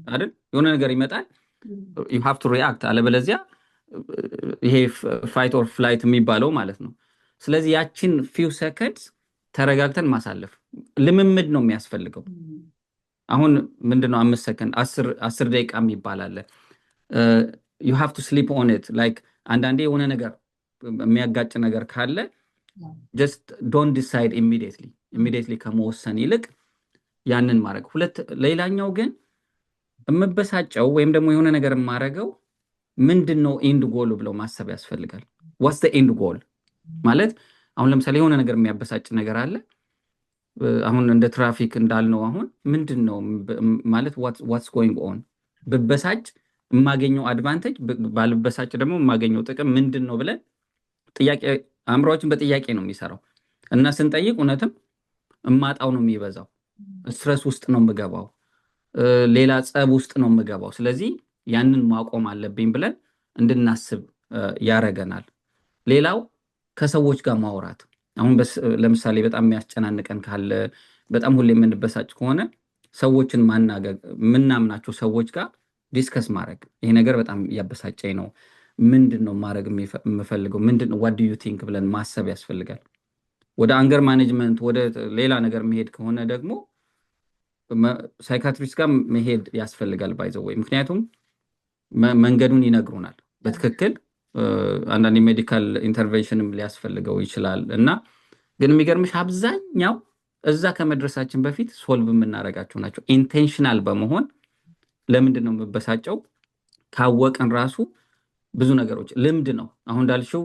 አይደል? የሆነ ነገር ይመጣል you have to react፣ አለበለዚያ ይሄ ፋይት ኦር ፍላይት የሚባለው ማለት ነው። ስለዚህ ያችን ፊው ሰከንድስ ተረጋግተን ማሳለፍ ልምምድ ነው የሚያስፈልገው። አሁን ምንድነው 5 ሰከንድ 10 ደቂቃ የሚባል አለ። you have to sleep on it like አንዳንዴ የሆነ ነገር የሚያጋጭ ነገር ካለ just don't decide immediately ከመወሰን ይልቅ ያንን ማድረግ። ሌላኛው ግን የምበሳጨው ወይም ደግሞ የሆነ ነገር የማደርገው ምንድነው ኤንድ ጎል ብለው ማሰብ ያስፈልጋል። what's the end goal ማለት አሁን ለምሳሌ የሆነ ነገር የሚያበሳጭ ነገር አለ። አሁን እንደ ትራፊክ እንዳልነው አሁን ምንድነው ማለት what's going on ብበሳጭ የማገኘው አድቫንቴጅ፣ ባልበሳጭ ደግሞ የማገኘው ጥቅም ምንድነው ብለን ጥያቄ አእምሮአችን በጥያቄ ነው የሚሰራው። እና ስንጠይቅ እውነትም እማጣው ነው የሚበዛው፣ ስትረስ ውስጥ ነው የምገባው፣ ሌላ ጸብ ውስጥ ነው የምገባው። ስለዚህ ያንን ማቆም አለብኝ ብለን እንድናስብ ያረገናል። ሌላው ከሰዎች ጋር ማውራት። አሁን ለምሳሌ በጣም የሚያስጨናንቀን ካለ፣ በጣም ሁሌ የምንበሳጭ ከሆነ ሰዎችን ማናገር፣ የምናምናቸው ሰዎች ጋር ዲስከስ ማድረግ። ይሄ ነገር በጣም ያበሳጨኝ ነው፣ ምንድነው ማድረግ የምፈልገው፣ ምንድነው what do you think ብለን ማሰብ ያስፈልጋል። ወደ አንገር ማኔጅመንት ወደ ሌላ ነገር መሄድ ከሆነ ደግሞ ሳይካትሪስት ጋር መሄድ ያስፈልጋል ባይዘው ወይ። ምክንያቱም መንገዱን ይነግሩናል በትክክል። አንዳንድ ሜዲካል ኢንተርቬንሽንም ሊያስፈልገው ይችላል። እና ግን የሚገርምሽ አብዛኛው እዛ ከመድረሳችን በፊት ሶልቭ የምናደርጋቸው ናቸው ኢንቴንሽናል በመሆን። ለምንድን ነው የምበሳጨው ካወቅን ራሱ ብዙ ነገሮች ልምድ ነው። አሁን እንዳልሽው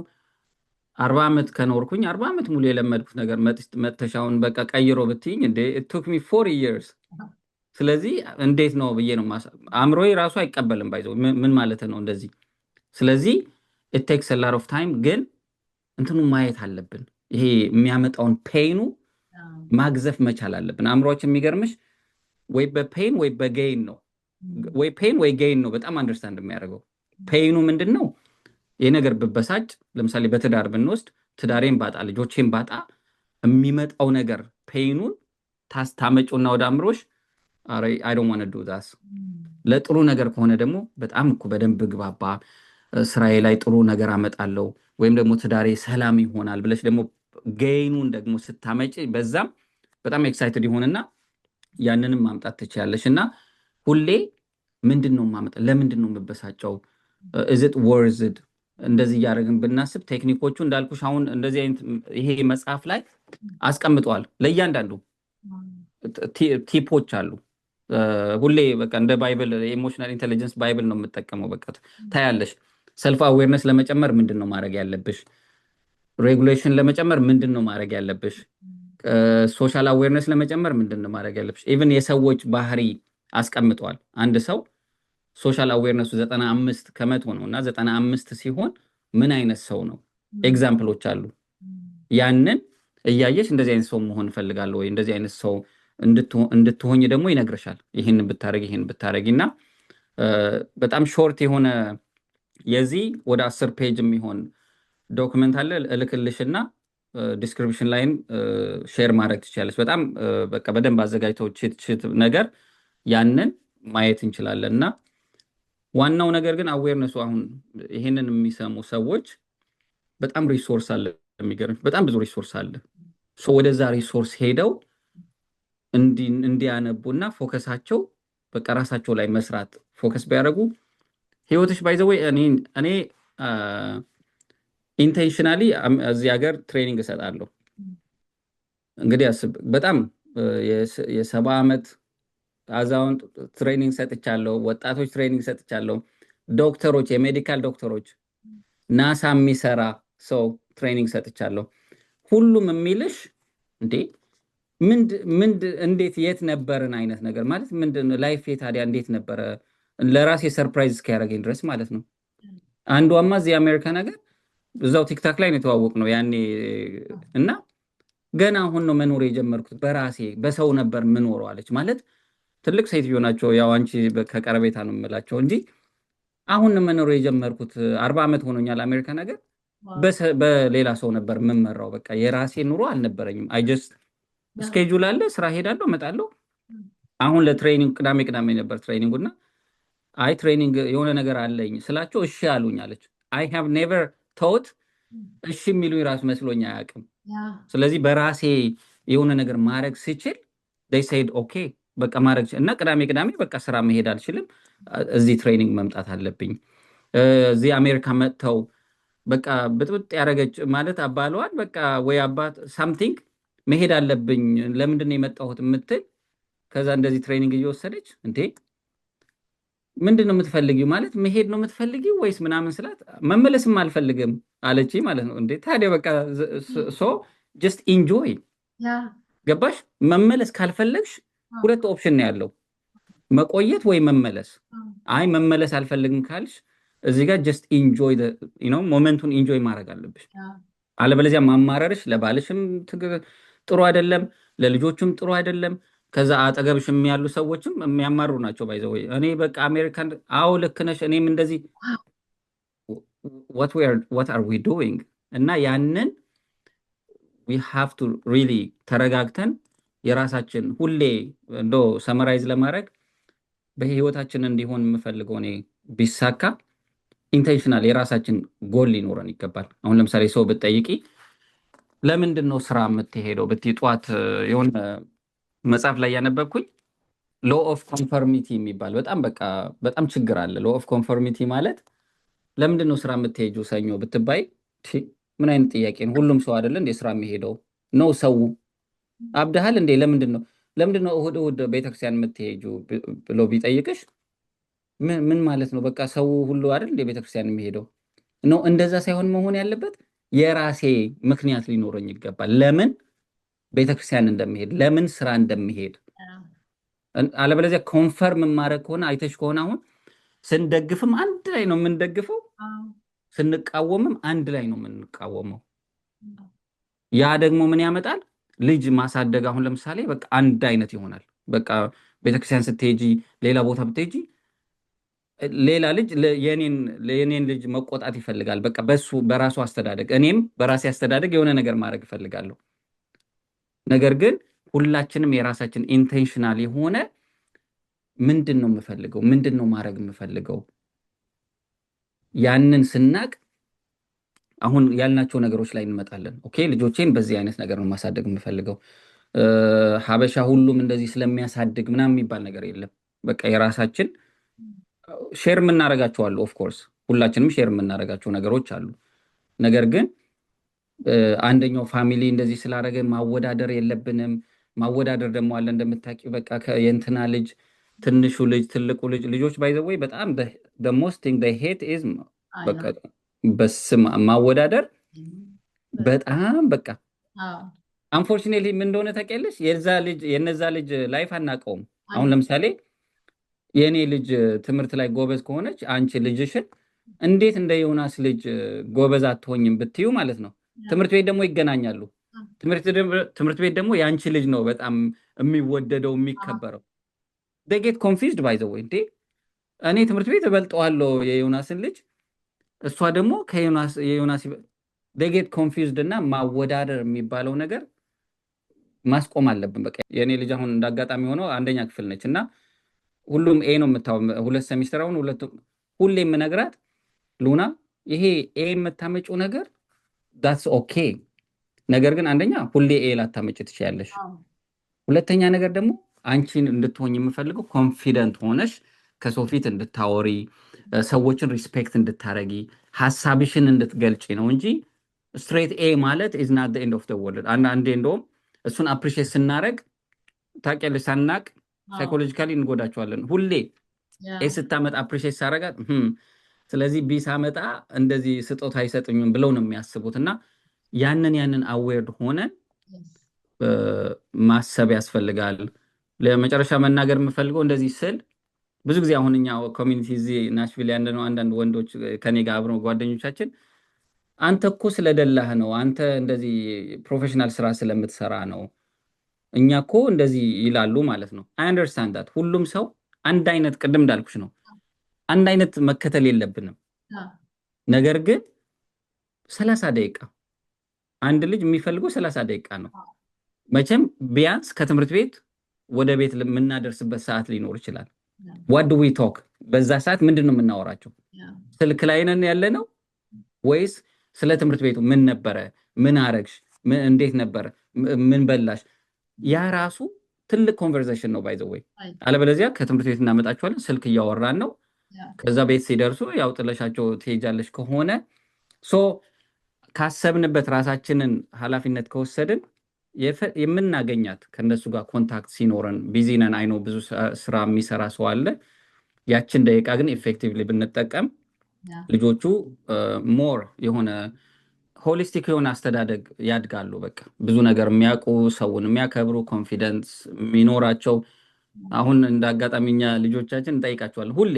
40 ዓመት ከኖርኩኝ 40 ዓመት ሙሉ የለመድኩት ነገር መተሻውን በቃ ቀይሮ ብትይኝ እንዴ it took me 40 years። ስለዚህ እንዴት ነው ብዬ ነው አእምሮዬ ራሱ አይቀበልም ባይዘው ምን ማለት ነው እንደዚህ። ስለዚህ it takes a lot of time። ግን እንትኑ ማየት አለብን፣ ይሄ የሚያመጣውን ፔኑ ማግዘፍ መቻል አለብን። አእምሮአችን የሚገርምሽ ወይ በፔን ወይ በጌይን ነው፣ ወይ ፔን ወይ ጌይን ነው በጣም አንደርስታንድ የሚያደርገው። ፔኑ ምንድን ነው? ይህ ነገር ብበሳጭ፣ ለምሳሌ በትዳር ብንወስድ ትዳሬን ባጣ ልጆቼን ባጣ የሚመጣው ነገር ፔኑን ታመጪውና ወደ አእምሮሽ አይ ዶንት ዋንት ዱ ዛት። ለጥሩ ነገር ከሆነ ደግሞ በጣም እኮ በደንብ ግባባ፣ ስራዬ ላይ ጥሩ ነገር አመጣለሁ፣ ወይም ደግሞ ትዳሬ ሰላም ይሆናል ብለሽ ደግሞ ጌይኑን ደግሞ ስታመጪ በዛም በጣም ኤክሳይትድ ይሆንና ያንንም ማምጣት ትችላለሽ። እና ሁሌ ምንድን ነው ማመጣ፣ ለምንድን ነው የምበሳጨው፣ እዝት ወርዝድ እንደዚህ እያደረግን ብናስብ ቴክኒኮቹ እንዳልኩሽ አሁን እንደዚህ አይነት ይሄ መጽሐፍ ላይ አስቀምጠዋል። ለእያንዳንዱ ቲፖች አሉ። ሁሌ በቃ እንደ ባይብል የኢሞሽናል ኢንቴሊጀንስ ባይብል ነው የምጠቀመው። በቃ ታያለሽ። ሰልፍ አዌርነስ ለመጨመር ምንድን ነው ማድረግ ያለብሽ? ሬጉሌሽን ለመጨመር ምንድን ነው ማድረግ ያለብሽ? ሶሻል አዌርነስ ለመጨመር ምንድን ነው ማድረግ ያለብሽ? ኢቭን የሰዎች ባህሪ አስቀምጠዋል። አንድ ሰው ሶሻል አዌርነሱ 95% ነው እና 95 ሲሆን ምን አይነት ሰው ነው? ኤግዛምፕሎች አሉ። ያንን እያየሽ እንደዚህ አይነት ሰው መሆን እፈልጋለሁ ወይ እንደዚህ አይነት ሰው እንድትሆኝ ደግሞ ይነግርሻል። ይህን ብታረጊ ይህን ብታረጊ እና በጣም ሾርት የሆነ የዚህ ወደ 10 ፔጅ የሚሆን ዶክመንት አለ። እልክልሽና ዲስክሪፕሽን ላይም ሼር ማድረግ ትችላለች። በጣም በቃ በደንብ አዘጋጅተው ችት ነገር ያንን ማየት እንችላለን። እና ዋናው ነገር ግን አዌርነሱ አሁን ይሄንን የሚሰሙ ሰዎች በጣም ሪሶርስ አለ፣ የሚገርም በጣም ብዙ ሪሶርስ አለ። ወደዛ ሪሶርስ ሄደው እንዲያነቡና ፎከሳቸው በቃ ራሳቸው ላይ መስራት ፎከስ ቢያደርጉ ህይወትሽ ባይዘወይ እኔ ኢንቴንሽናሊ እዚህ ሀገር ትሬኒንግ እሰጣለሁ። እንግዲህ አስብ፣ በጣም የ70 ዓመት አዛውንት ትሬኒንግ ሰጥቻለሁ፣ ወጣቶች ትሬኒንግ ሰጥቻለሁ፣ ዶክተሮች፣ የሜዲካል ዶክተሮች፣ ናሳ የሚሰራ ሰው ትሬኒንግ ሰጥቻለሁ። ሁሉም የሚልሽ እንዴ እንዴት የት ነበርን አይነት ነገር ማለት ምንድን ላይፍ ታዲያ እንዴት ነበረ? ለራሴ ሰርፕራይዝ እስኪያደርገኝ ድረስ ማለት ነው። አንዷማ እዚህ አሜሪካ ነገር እዛው ቲክታክ ላይ ነው የተዋወቅ ነው ያኔ እና ገና አሁን ነው መኖር የጀመርኩት በራሴ በሰው ነበር ምኖረው አለች። ማለት ትልቅ ሴትዮ ናቸው። ያው አንቺ ከቀረቤታ ነው የምላቸው እንጂ አሁን ነው መኖር የጀመርኩት 40 ዓመት ሆኖኛል አሜሪካ ነገር። በሌላ ሰው ነበር የምመራው። በቃ የራሴ ኑሮ አልነበረኝም። አይ ጀስት ስኬጁል አለ፣ ስራ ሄዳለሁ እመጣለሁ። አሁን ለትሬኒንግ ቅዳሜ ነበር ትሬኒንጉና አይ ትሬኒንግ የሆነ ነገር አለኝ ስላቸው እሺ አሉኝ አለች። አይ ሃቭ ኔቨር ቶት እሺ የሚሉኝ ራሱ መስሎኝ አያውቅም። ስለዚህ በራሴ የሆነ ነገር ማድረግ ስችል they said ኦኬ በቃ ማድረግ እና ቅዳሜ በቃ ስራ መሄድ አልችልም፣ እዚህ ትሬኒንግ መምጣት አለብኝ። እዚህ አሜሪካ መጥተው በቃ ብጥብጥ ያደረገች ማለት አባሏን በቃ ወይ አባት ሳምቲንግ መሄድ አለብኝ ለምንድን ነው የመጣሁት የምትል ከዛ እንደዚህ ትሬኒንግ እየወሰደች እንዴ ምንድን ነው የምትፈልጊው ማለት መሄድ ነው የምትፈልጊው ወይስ ምናምን ስላት መመለስም አልፈልግም አለች ማለት ነው። እንዴ ታዲያ በቃ ሶ ጀስት ኢንጆይ ገባሽ? መመለስ ካልፈለግሽ ሁለት ኦፕሽን ነው ያለው፣ መቆየት ወይ መመለስ። አይ መመለስ አልፈልግም ካልሽ እዚህ ጋር ጀስት ኢንጆይ ሞመንቱን ኢንጆይ ማድረግ አለብሽ። አለበለዚያ ማማረርሽ ለባልሽም ጥሩ አይደለም፣ ለልጆችም ጥሩ አይደለም። ከዛ አጠገብሽም ያሉ ሰዎችም የሚያማሩ ናቸው። ባይዘው እኔ በቃ አሜሪካን አዎ ልክ ነሽ፣ እኔም እንደዚህ what are we doing? እና ያንን we have to really ተረጋግተን የራሳችን ሁሌ እንዶ ሰመራይዝ ለማድረግ በህይወታችን እንዲሆን የምፈልገው እኔ ቢሳካ ኢንቴንሽናል የራሳችን ጎል ሊኖረን ይገባል። አሁን ለምሳሌ ሰው ብትጠይቂ ለምንድን ነው ስራ የምትሄደው ብትይ ጠዋት የሆነ መጽሐፍ ላይ ያነበብኩኝ ሎ ኦፍ ኮንፈርሚቲ የሚባል በጣም ችግር አለ። ሎ ኦፍ ኮንፈርሚቲ ማለት ለምንድን ነው ስራ የምትሄጂው ሰኞ ብትባይ ምን አይነት ጥያቄ ነው? ሁሉም ሰው አይደለ እንደ ስራ የሚሄደው ነው? ሰው አብደሃል እንዴ? ለምንድን ነው እሁድ ቤተክርስቲያን የምትሄጂው ብሎ ቢጠይቅሽ ምን ማለት ነው? በቃ ሰው ሁሉ አይደል እንደ ቤተክርስቲያን የሚሄደው ነው? እንደዛ ሳይሆን መሆን ያለበት የራሴ ምክንያት ሊኖረኝ ይገባል። ለምን ቤተክርስቲያን እንደሚሄድ፣ ለምን ስራ እንደሚሄድ። አለበለዚያ ኮንፈርም ማድረግ ከሆነ አይተሽ ከሆነ አሁን ስንደግፍም አንድ ላይ ነው የምንደግፈው፣ ስንቃወምም አንድ ላይ ነው የምንቃወመው። ያ ደግሞ ምን ያመጣል? ልጅ ማሳደግ አሁን ለምሳሌ በቃ አንድ አይነት ይሆናል። በቃ ቤተክርስቲያን ስትሄጂ ሌላ ቦታ ብትሄጂ ሌላ ልጅ የኔን ልጅ መቆጣት ይፈልጋል። በቃ በሱ በራሱ አስተዳደግ፣ እኔም በራሴ አስተዳደግ የሆነ ነገር ማድረግ እፈልጋለሁ። ነገር ግን ሁላችንም የራሳችን ኢንቴንሽናል የሆነ ምንድን ነው የምፈልገው፣ ምንድን ነው ማድረግ የምፈልገው፣ ያንን ስናቅ አሁን ያልናቸው ነገሮች ላይ እንመጣለን። ኦኬ ልጆቼን በዚህ አይነት ነገር ነው ማሳደግ የምፈልገው። ሀበሻ ሁሉም እንደዚህ ስለሚያሳድግ ምናምን የሚባል ነገር የለም። በቃ የራሳችን ሼር የምናደርጋቸው አሉ። ኦፍኮርስ ሁላችንም ሼር የምናደርጋቸው ነገሮች አሉ። ነገር ግን አንደኛው ፋሚሊ እንደዚህ ስላደረገ ማወዳደር የለብንም። ማወዳደር ደግሞ አለ እንደምታውቂው፣ በቃ የእንትና ልጅ፣ ትንሹ ልጅ፣ ትልቁ ልጅ፣ ልጆች ባይ ዘ ወይ በጣም the most thing they hate is በቃ በስም ማወዳደር በጣም በቃ አንፎርቹኔትሊ ምን እንደሆነ ታውቂያለሽ? የነዛ ልጅ ላይፍ አናውቀውም። አሁን ለምሳሌ የእኔ ልጅ ትምህርት ላይ ጎበዝ ከሆነች አንቺ ልጅሽን እንዴት እንደ ዮናስ ልጅ ጎበዝ አትሆኝም ብትዩ ማለት ነው። ትምህርት ቤት ደግሞ ይገናኛሉ። ትምህርት ቤት ደግሞ የአንቺ ልጅ ነው በጣም የሚወደደው የሚከበረው። they get confused by the way እንዴ እኔ ትምህርት ቤት እበልጠዋለሁ የዮናስን ልጅ፣ እሷ ደግሞ የዮናስ they get confused እና ማወዳደር የሚባለው ነገር ማስቆም አለብን። በቃ የእኔ ልጅ አሁን እንዳጋጣሚ ሆኖ አንደኛ ክፍል ነች እና ሁሉም ኤ ነው ሁለት ሴሚስተር አሁን ሁሌ የምነግራት ሉና ይሄ ኤ የምታመጪው ነገር that's okay፣ ነገር ግን አንደኛ ሁሌ ኤ ላታመጪ ትችያለሽ። ሁለተኛ ነገር ደግሞ አንቺን እንድትሆኝ የምፈልገው ኮንፊደንት ሆነሽ ከሰው ፊት እንድታወሪ፣ ሰዎችን ሪስፔክት እንድታረጊ፣ ሀሳብሽን እንድትገልጪ ነው እንጂ ስትሬት ኤ ማለት is not the end of the world። አንዳንዴ እንደውም እሱን አፕሪሼት ስናረግ ታውቂያለሽ፣ ሳናቅ ሳይኮሎጂካሊ እንጎዳቸዋለን። ሁሌ ኤ ስታመጣ አፕሪሼት ሳረጋት ስለዚህ ቢ ሳመጣ እንደዚህ ስጦታ አይሰጥኝም ብለው ነው የሚያስቡት። እና ያንን አዌርድ ሆነን ማሰብ ያስፈልጋል። ለመጨረሻ መናገር የምፈልገው እንደዚህ ስል ብዙ ጊዜ አሁን እኛ ኮሚኒቲ እዚህ ናሽቪል ያለነው አንዳንድ ወንዶች ከኔ ጋር አብረው ጓደኞቻችን አንተ እኮ ስለደላህ ነው፣ አንተ እንደዚህ ፕሮፌሽናል ስራ ስለምትሰራ ነው እኛ እኮ እንደዚህ ይላሉ ማለት ነው። አይ አንደርስታንድ ዳት ሁሉም ሰው አንድ አይነት ቅድም እንዳልኩሽ ነው አንድ አይነት መከተል የለብንም። ነገር ግን 30 ደቂቃ አንድ ልጅ የሚፈልገው 30 ደቂቃ ነው። መቼም ቢያንስ ከትምህርት ቤት ወደ ቤት የምናደርስበት ሰዓት ሊኖር ይችላል። what do we talk በዛ ሰዓት ምንድን ነው የምናወራቸው? ስልክ ላይ ነን ያለነው ወይስ ስለ ትምህርት ቤቱ ምን ነበረ፣ ምን አረግሽ፣ እንዴት ነበረ፣ ምን በላሽ? ያ ራሱ ትልቅ ኮንቨርሴሽን ነው ባይ ዘ ወይ። አለበለዚያ ከትምህርት ቤት እናመጣቸዋለን፣ ስልክ እያወራን ነው። ከዛ ቤት ሲደርሱ ያው ጥለሻቸው ትሄጃለሽ ከሆነ ካሰብንበት ራሳችንን ኃላፊነት ከወሰድን የምናገኛት ከነሱ ጋር ኮንታክት ሲኖረን ቢዚ ነን። አይኖ ብዙ ስራ የሚሰራ ሰው አለ። ያችን ደቂቃ ግን ኤፌክቲቭሊ ብንጠቀም ልጆቹ ሞር የሆነ ሆሊስቲክ የሆነ አስተዳደግ ያድጋሉ። በቃ ብዙ ነገር የሚያውቁ፣ ሰውን የሚያከብሩ፣ ኮንፊደንስ የሚኖራቸው። አሁን እንደ አጋጣሚኛ ልጆቻችን እንጠይቃቸዋለን ሁሌ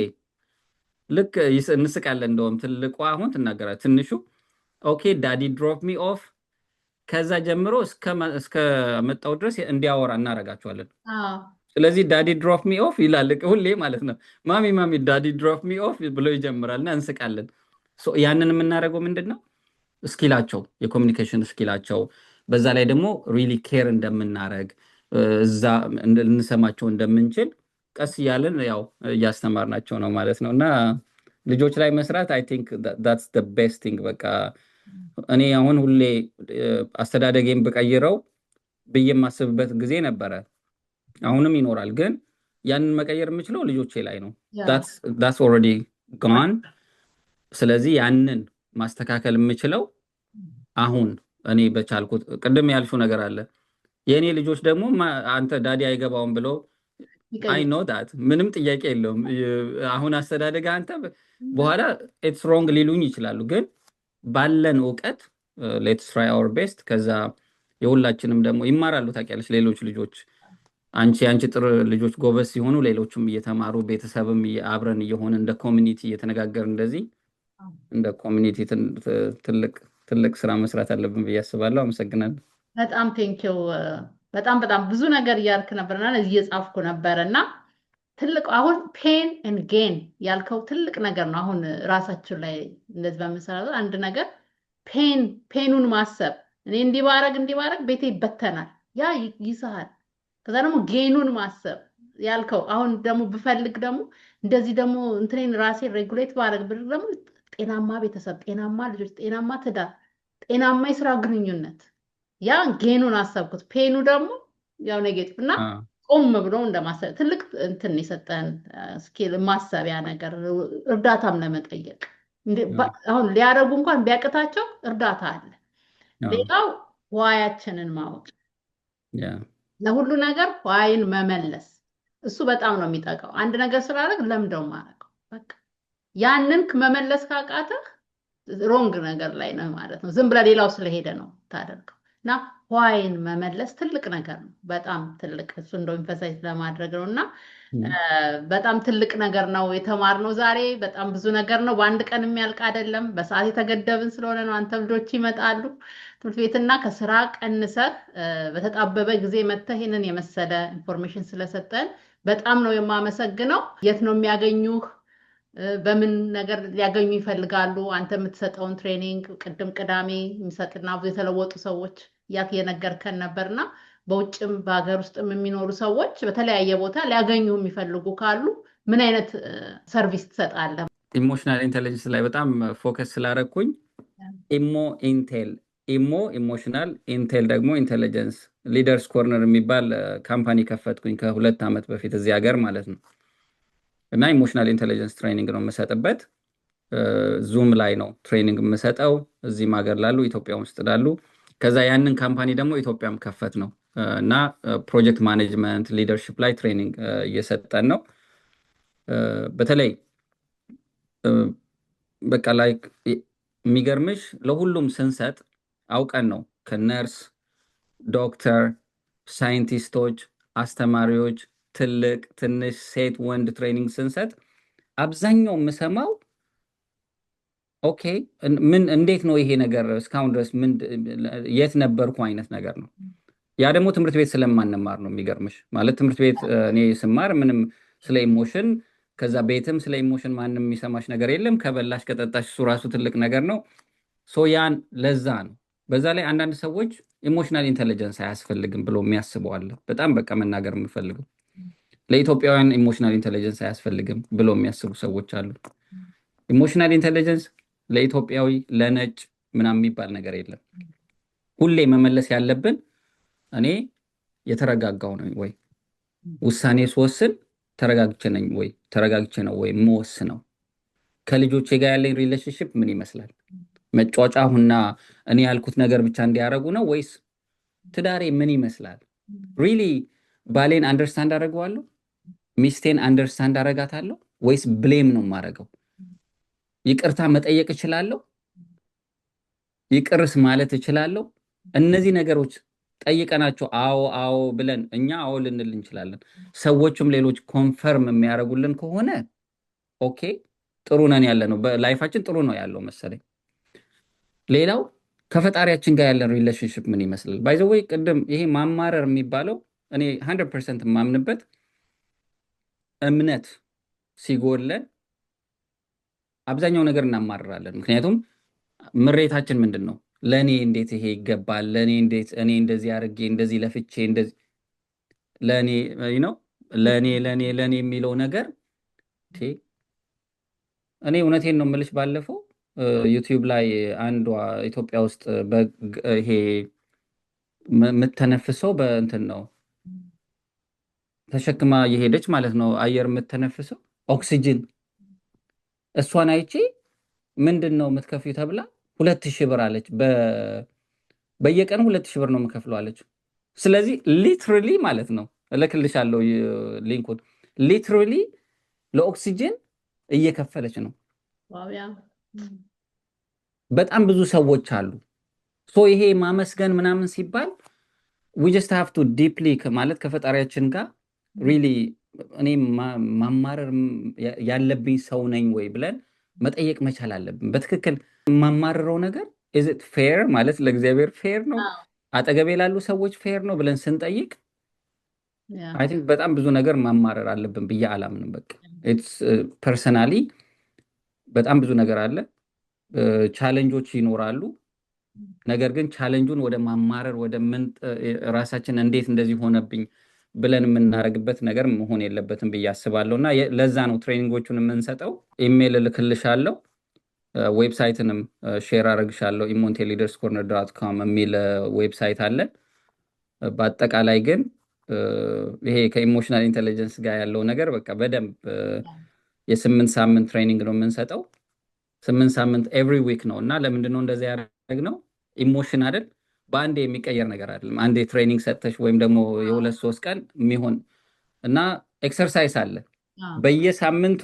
ልክ እንስቃለን። እንደውም ትልቋ አሁን ትናገራለች፣ ትንሹ ኦኬ ዳዲ ድሮፕ ሚ ኦፍ ከዛ ጀምሮ እስከ መጣው ድረስ እንዲያወራ እናረጋቸዋለን። ስለዚህ ዳዲ ድሮፕ ሚ ኦፍ ይላል ሁሌ ማለት ነው። ማሚ ዳዲ ድሮፕ ሚ ኦፍ ብሎ ይጀምራልና እንስቃለን። ያንን የምናደርገው ምንድን ነው ስኪላቸው፣ የኮሚኒኬሽን ስኪላቸው፣ በዛ ላይ ደግሞ ሪሊ ኬር እንደምናረግ እዛ እንሰማቸው እንደምንችል ቀስ እያለን ያው እያስተማርናቸው ነው ማለት ነው። እና ልጆች ላይ መስራት አይ ቲንክ that's the best thing። በቃ እኔ አሁን ሁሌ አስተዳደጌን ብቀይረው ብዬ የማስብበት ጊዜ ነበረ፣ አሁንም ይኖራል። ግን ያንን መቀየር የምችለው ልጆቼ ላይ ነው። that's already gone። ስለዚህ ያንን ማስተካከል የምችለው አሁን እኔ በቻልኩት። ቅድም ያልሽው ነገር አለ፣ የእኔ ልጆች ደግሞ አንተ ዳዲ አይገባውም ብለው አይ ኖ ዳት ምንም ጥያቄ የለውም። አሁን አስተዳደግ አንተ በኋላ ኢትስ ሮንግ ሊሉኝ ይችላሉ። ግን ባለን እውቀት ሌትስ ትራይ አወር ቤስት። ከዛ የሁላችንም ደግሞ ይማራሉ። ታውቂያለሽ ሌሎች ልጆች አንቺ ጥሩ ልጆች ጎበዝ ሲሆኑ ሌሎችም እየተማሩ ቤተሰብም አብረን እየሆነ እንደ ኮሚኒቲ እየተነጋገር እንደዚህ እንደ ኮሚኒቲ ትልቅ ስራ መስራት አለብን ብዬ አስባለሁ። አመሰግናለሁ። በጣም ቴንኪው በጣም ብዙ ነገር እያልክ ነበርና እዚህ እየጻፍኩ ነበርና ትልቅ አሁን ፔን ኤንድ ጌን ያልከው ትልቅ ነገር ነው። አሁን ራሳችን ላይ እንደዚህ በምንሰራው አንድ ነገር ፔኑን ማሰብ እኔ እንዲባረግ ቤቴ ይበተናል፣ ያ ይስሃል። ከዛ ደግሞ ጌኑን ማሰብ ያልከው አሁን ደግሞ ብፈልግ ደግሞ እንደዚህ ደግሞ እንትኔን ራሴ ሬጉሌት ባረግ ብር ደግሞ ጤናማ ቤተሰብ፣ ጤናማ ልጆች፣ ጤናማ ትዳር፣ ጤናማ የስራ ግንኙነት፣ ያ ጌኑን አሰብኩት። ፔኑ ደግሞ ያው ኔጌቲቭ እና ቆም ብሎ እንደማሰብ ትልቅ እንትን የሰጠን ስኪል ማሰቢያ ነገር እርዳታም ለመጠየቅ አሁን ሊያደርጉ እንኳን ቢያቅታቸው እርዳታ አለ። ሌላው ዋያችንን ማወቅ ለሁሉ ነገር ዋይን መመለስ እሱ በጣም ነው የሚጠቃው። አንድ ነገር ስላደረግ ለምደው ማረገው በቃ ያንን መመለስ ካቃተህ ሮንግ ነገር ላይ ነው ማለት ነው። ዝም ብለህ ሌላው ስለሄደ ነው ታደርገው እና ዋይን መመለስ ትልቅ ነገር ነው። በጣም ትልቅ እሱ እንደው ኢንፈሳይዝ ለማድረግ ነው እና በጣም ትልቅ ነገር ነው የተማርነው ዛሬ። በጣም ብዙ ነገር ነው። በአንድ ቀን የሚያልቅ አይደለም። በሰዓት የተገደብን ስለሆነ ነው። አንተ ልጆች ይመጣሉ ትምህርት ቤትና ከስራ ቀንሰህ በተጣበበ ጊዜ መጥተህ ይህንን የመሰለ ኢንፎርሜሽን ስለሰጠን በጣም ነው የማመሰግነው። የት ነው የሚያገኙህ? በምን ነገር ሊያገኙ ይፈልጋሉ? አንተ የምትሰጠውን ትሬኒንግ ቅድም ቅዳሜ የሚሰጥና ብዙ የተለወጡ ሰዎች እየነገርከን ነበርና በውጭም በሀገር ውስጥም የሚኖሩ ሰዎች በተለያየ ቦታ ሊያገኙ የሚፈልጉ ካሉ ምን አይነት ሰርቪስ ትሰጣለህ? ኢሞሽናል ኢንቴሊጀንስ ላይ በጣም ፎከስ ስላደረኩኝ ኢሞ ኢሞሽናል፣ ኢንቴል ደግሞ ኢንቴሊጀንስ ሊደርስ ኮርነር የሚባል ካምፓኒ ከፈትኩኝ ከ2 ዓመት በፊት እዚህ ሀገር ማለት ነው። እና ኢሞሽናል ኢንቴሊጀንስ ትሬኒንግ ነው የምሰጥበት። ዙም ላይ ነው ትሬኒንግ የምሰጠው እዚህም ሀገር ላሉ ኢትዮጵያ ውስጥ ላሉ። ከዛ ያንን ካምፓኒ ደግሞ ኢትዮጵያም ከፈት ነው እና ፕሮጀክት ማኔጅመንት ሊደርሽፕ ላይ ትሬኒንግ እየሰጠን ነው። በተለይ በቃ ላይ የሚገርምሽ ለሁሉም ስንሰጥ አውቀን ነው ከነርስ፣ ዶክተር፣ ሳይንቲስቶች፣ አስተማሪዎች፣ ትልቅ ትንሽ፣ ሴት ወንድ ትሬኒንግ ስንሰጥ አብዛኛው የምሰማው ኦኬ ምን እንዴት ነው ይሄ ነገር እስካሁን ድረስ የት ነበርኩ አይነት ነገር ነው። ያ ደግሞ ትምህርት ቤት ስለማንማር ነው። የሚገርምሽ ማለት ትምህርት ቤት እኔ ስማር ምንም ስለ ኢሞሽን ከዛ ቤትም ስለ ኢሞሽን ማንም የሚሰማሽ ነገር የለም። ከበላሽ ከጠጣሽ እሱ ራሱ ትልቅ ነገር ነው። ያን ለዛ ነው። በዛ ላይ አንዳንድ ሰዎች ኢሞሽናል ኢንቴሊጀንስ አያስፈልግም ብሎ የሚያስበው አለ። በጣም በቃ መናገር የምፈልገው ለኢትዮጵያውያን ኢሞሽናል ኢንቴሊጀንስ አያስፈልግም ብሎ የሚያስቡ ሰዎች አሉ። ኢሞሽናል ኢንቴሊጀንስ ለኢትዮጵያዊ ለነጭ ምናምን የሚባል ነገር የለም። ሁሌ መመለስ ያለብን እኔ የተረጋጋው ነኝ ወይ፣ ውሳኔ ስወስን ተረጋግቼ ነኝ ወይ፣ ተረጋግቼ ነው ወይ የምወስነው፣ ከልጆቼ ጋር ያለኝ ሪሌሽንሽፕ ምን ይመስላል፣ መጫጫሁና እኔ ያልኩት ነገር ብቻ እንዲያደርጉ ነው ወይስ ትዳሬ ምን ይመስላል፣ ሪሊ ባሌን አንደርስታንድ አደርገዋለሁ፣ ሚስቴን አንደርስታንድ አደርጋታለሁ ወይስ ብሌም ነው የማደርገው፣ ይቅርታ መጠየቅ እችላለሁ፣ ይቅርስ ማለት እችላለሁ። እነዚህ ነገሮች ጠይቀናቸው አዎ ብለን እኛ አዎ ልንል እንችላለን። ሰዎችም ሌሎች ኮንፈርም የሚያደርጉልን ከሆነ ኦኬ ጥሩ ነን ያለ ነው፣ በላይፋችን ጥሩ ነው ያለው መሰለኝ። ሌላው ከፈጣሪያችን ጋር ያለን ሪሌሽንሽፕ ምን ይመስላል። ባይ ዘ ዌይ ቅድም ይሄ ማማረር የሚባለው እኔ 100% የማምንበት እምነት ሲጎለን አብዛኛው ነገር እናማርራለን። ምክንያቱም ምሬታችን ምንድን ነው? ለእኔ እንዴት ይሄ ይገባል፣ ለእኔ እንዴት እኔ እንደዚህ አድርጌ እንደዚህ ለፍቼ እንደዚህ ለእኔ የሚለው ነገር እኔ እውነቴን ነው የምልሽ። ባለፈው ዩቲዩብ ላይ አንዷ ኢትዮጵያ ውስጥ ይሄ የምተነፍሰው በእንትን ነው ተሸክማ የሄደች ማለት ነው፣ አየር የምተነፍሰው ኦክሲጅን። እሷን አይቼ ምንድን ነው የምትከፍዩ ተብላ 2000 ብር አለች። በየቀኑ 2000 ብር ነው የምከፍለው አለች። ስለዚህ ሊትራሊ ማለት ነው እልክልሻለሁ ሊንኩን፣ ሊትራሊ ለኦክሲጅን እየከፈለች ነው። በጣም ብዙ ሰዎች አሉ። ይሄ ማመስገን ምናምን ሲባል we just have to deeply ማለት ከፈጣሪያችን ጋር really እኔ ማማረር ያለብኝ ሰው ነኝ ወይ ብለን መጠየቅ መቻል አለብን። በትክክል የማማረረው ነገር is it fair ማለት ለእግዚአብሔር ፌር ነው? አጠገቤ ላሉ ሰዎች ፌር ነው ብለን ስንጠይቅ Yeah. አይ ቲንክ በጣም ብዙ ነገር ማማረር አለብን ብዬ አላምንም። በቃ ኢትስ ፐርሰናሊ በጣም ብዙ ነገር አለ፣ ቻሌንጆች ይኖራሉ። ነገር ግን ቻሌንጁን ወደ ማማረር ወደ ምን ራሳችን እንዴት እንደዚህ ሆነብኝ ብለን የምናደርግበት ነገር መሆን የለበትም ብዬ አስባለሁ። እና ለዛ ነው ትሬኒንጎቹን የምንሰጠው። ኢሜይል እልክልሻለሁ፣ ዌብሳይትንም ሼር አደርግሻለሁ። imontelleaderscorner.com የሚል ዌብሳይት አለን። በአጠቃላይ ግን ይሄ ከኢሞሽናል ኢንቴሊጀንስ ጋር ያለው ነገር በቃ በደንብ የ8 ሳምንት ትሬኒንግ ነው የምንሰጠው። 8 ሳምንት ኤቭሪ ዊክ ነው። እና ለምንድን ነው እንደዚህ ያደረግነው? ኢሞሽን አይደል በአንዴ የሚቀየር ነገር አይደለም። አንዴ ትሬኒንግ ሰጥተሽ ወይም ደግሞ የ2-3 ቀን የሚሆን እና ኤክሰርሳይዝ አለ በየሳምንቱ።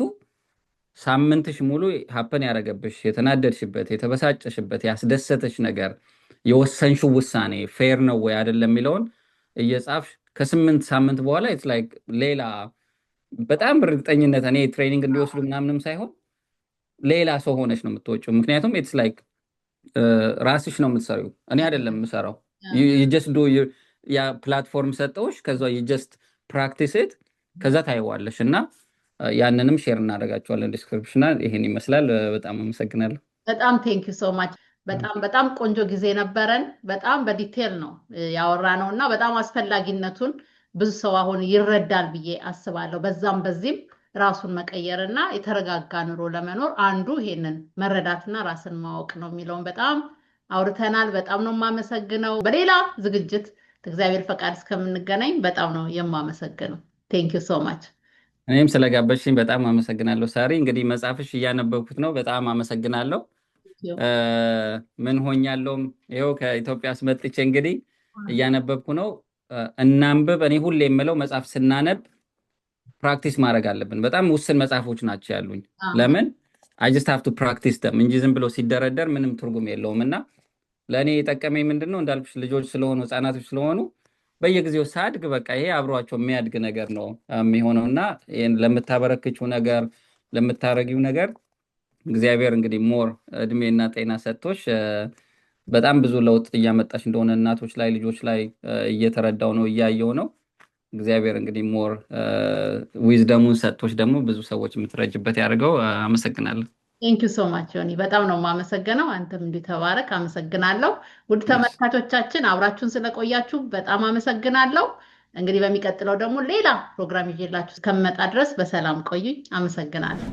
ሳምንትሽ ሙሉ ሀፐን ያደረገብሽ የተናደድሽበት፣ የተበሳጨሽበት፣ ያስደሰተሽ ነገር፣ የወሰንሽው ውሳኔ ፌር ነው ወይ አይደለም የሚለውን እየጻፍሽ ከ8 ሳምንት በኋላ ኢትስ ላይክ ሌላ በጣም እርግጠኝነት እኔ ትሬኒንግ እንዲወስዱ ምናምንም ሳይሆን ሌላ ሰው ሆነች ነው የምትወጪው። ምክንያቱም ኢትስ ላይክ ራስሽ ነው የምትሰሪው፣ እኔ አይደለም የምሰራው። ጀስት ዱ ያ ፕላትፎርም ሰጠውሽ፣ ከዛ ጀስት ፕራክቲስ ኢት፣ ከዛ ታይዋለሽ። እና ያንንም ሼር እናደርጋቸዋለን ዲስክሪፕሽናል። ይሄን ይመስላል። በጣም አመሰግናለሁ። በጣም ቴንክ ዩ ሶ ማች። በጣም ቆንጆ ጊዜ ነበረን። በጣም በዲቴል ነው ያወራነው እና በጣም አስፈላጊነቱን ብዙ ሰው አሁን ይረዳል ብዬ አስባለሁ። በዛም በዚህም ራሱን መቀየር እና የተረጋጋ ኑሮ ለመኖር አንዱ ይሄንን መረዳትና ራስን ማወቅ ነው የሚለውን በጣም አውርተናል። በጣም ነው የማመሰግነው። በሌላ ዝግጅት እግዚአብሔር ፈቃድ እስከምንገናኝ በጣም ነው የማመሰግነው። ቴንክ ዩ ሶ ማች። እኔም ስለጋበዝሽኝ በጣም አመሰግናለሁ ሳሪ። እንግዲህ መጽሐፍሽ እያነበብኩት ነው። በጣም አመሰግናለሁ። ምን ሆኛለሁም ይኸው ከኢትዮጵያ አስመጥቼ እንግዲህ እያነበብኩ ነው። እናንብብ። እኔ ሁሌ የምለው መጽሐፍ ስናነብ ፕራክቲስ ማድረግ አለብን። በጣም ውስን መጽሐፎች ናቸው ያሉኝ። ለምን አይ ጀስት ሃቭ ቱ ፕራክቲስ ደም እንጂ ዝም ብሎ ሲደረደር ምንም ትርጉም የለውም። እና ለእኔ የጠቀመኝ ምንድን ነው እንዳልኩሽ ልጆች ስለሆኑ ህፃናቶች ስለሆኑ በየጊዜው ሳድግ በቃ ይሄ አብሯቸው የሚያድግ ነገር ነው የሚሆነው። እና ለምታበረክችው ነገር ለምታረጊው ነገር እግዚአብሔር እንግዲህ ሞር እድሜና ጤና ሰጥቶሽ በጣም ብዙ ለውጥ እያመጣሽ እንደሆነ እናቶች ላይ ልጆች ላይ እየተረዳው ነው እያየው ነው። እግዚአብሔር እንግዲህ ሞር ዊዝደሙን ሰጥቶሽ ደግሞ ብዙ ሰዎች የምትረጅበት ያደርገው። አመሰግናለሁ። ቴንክ ዩ ሶ ማች ዮኒ፣ በጣም ነው የማመሰግነው። አንተም እንዲተባረክ አመሰግናለሁ። ውድ ተመልካቾቻችን አብራችሁን ስለቆያችሁ በጣም አመሰግናለሁ። እንግዲህ በሚቀጥለው ደግሞ ሌላ ፕሮግራም ይዤላችሁ እስከምመጣ ድረስ በሰላም ቆዩኝ። አመሰግናለሁ።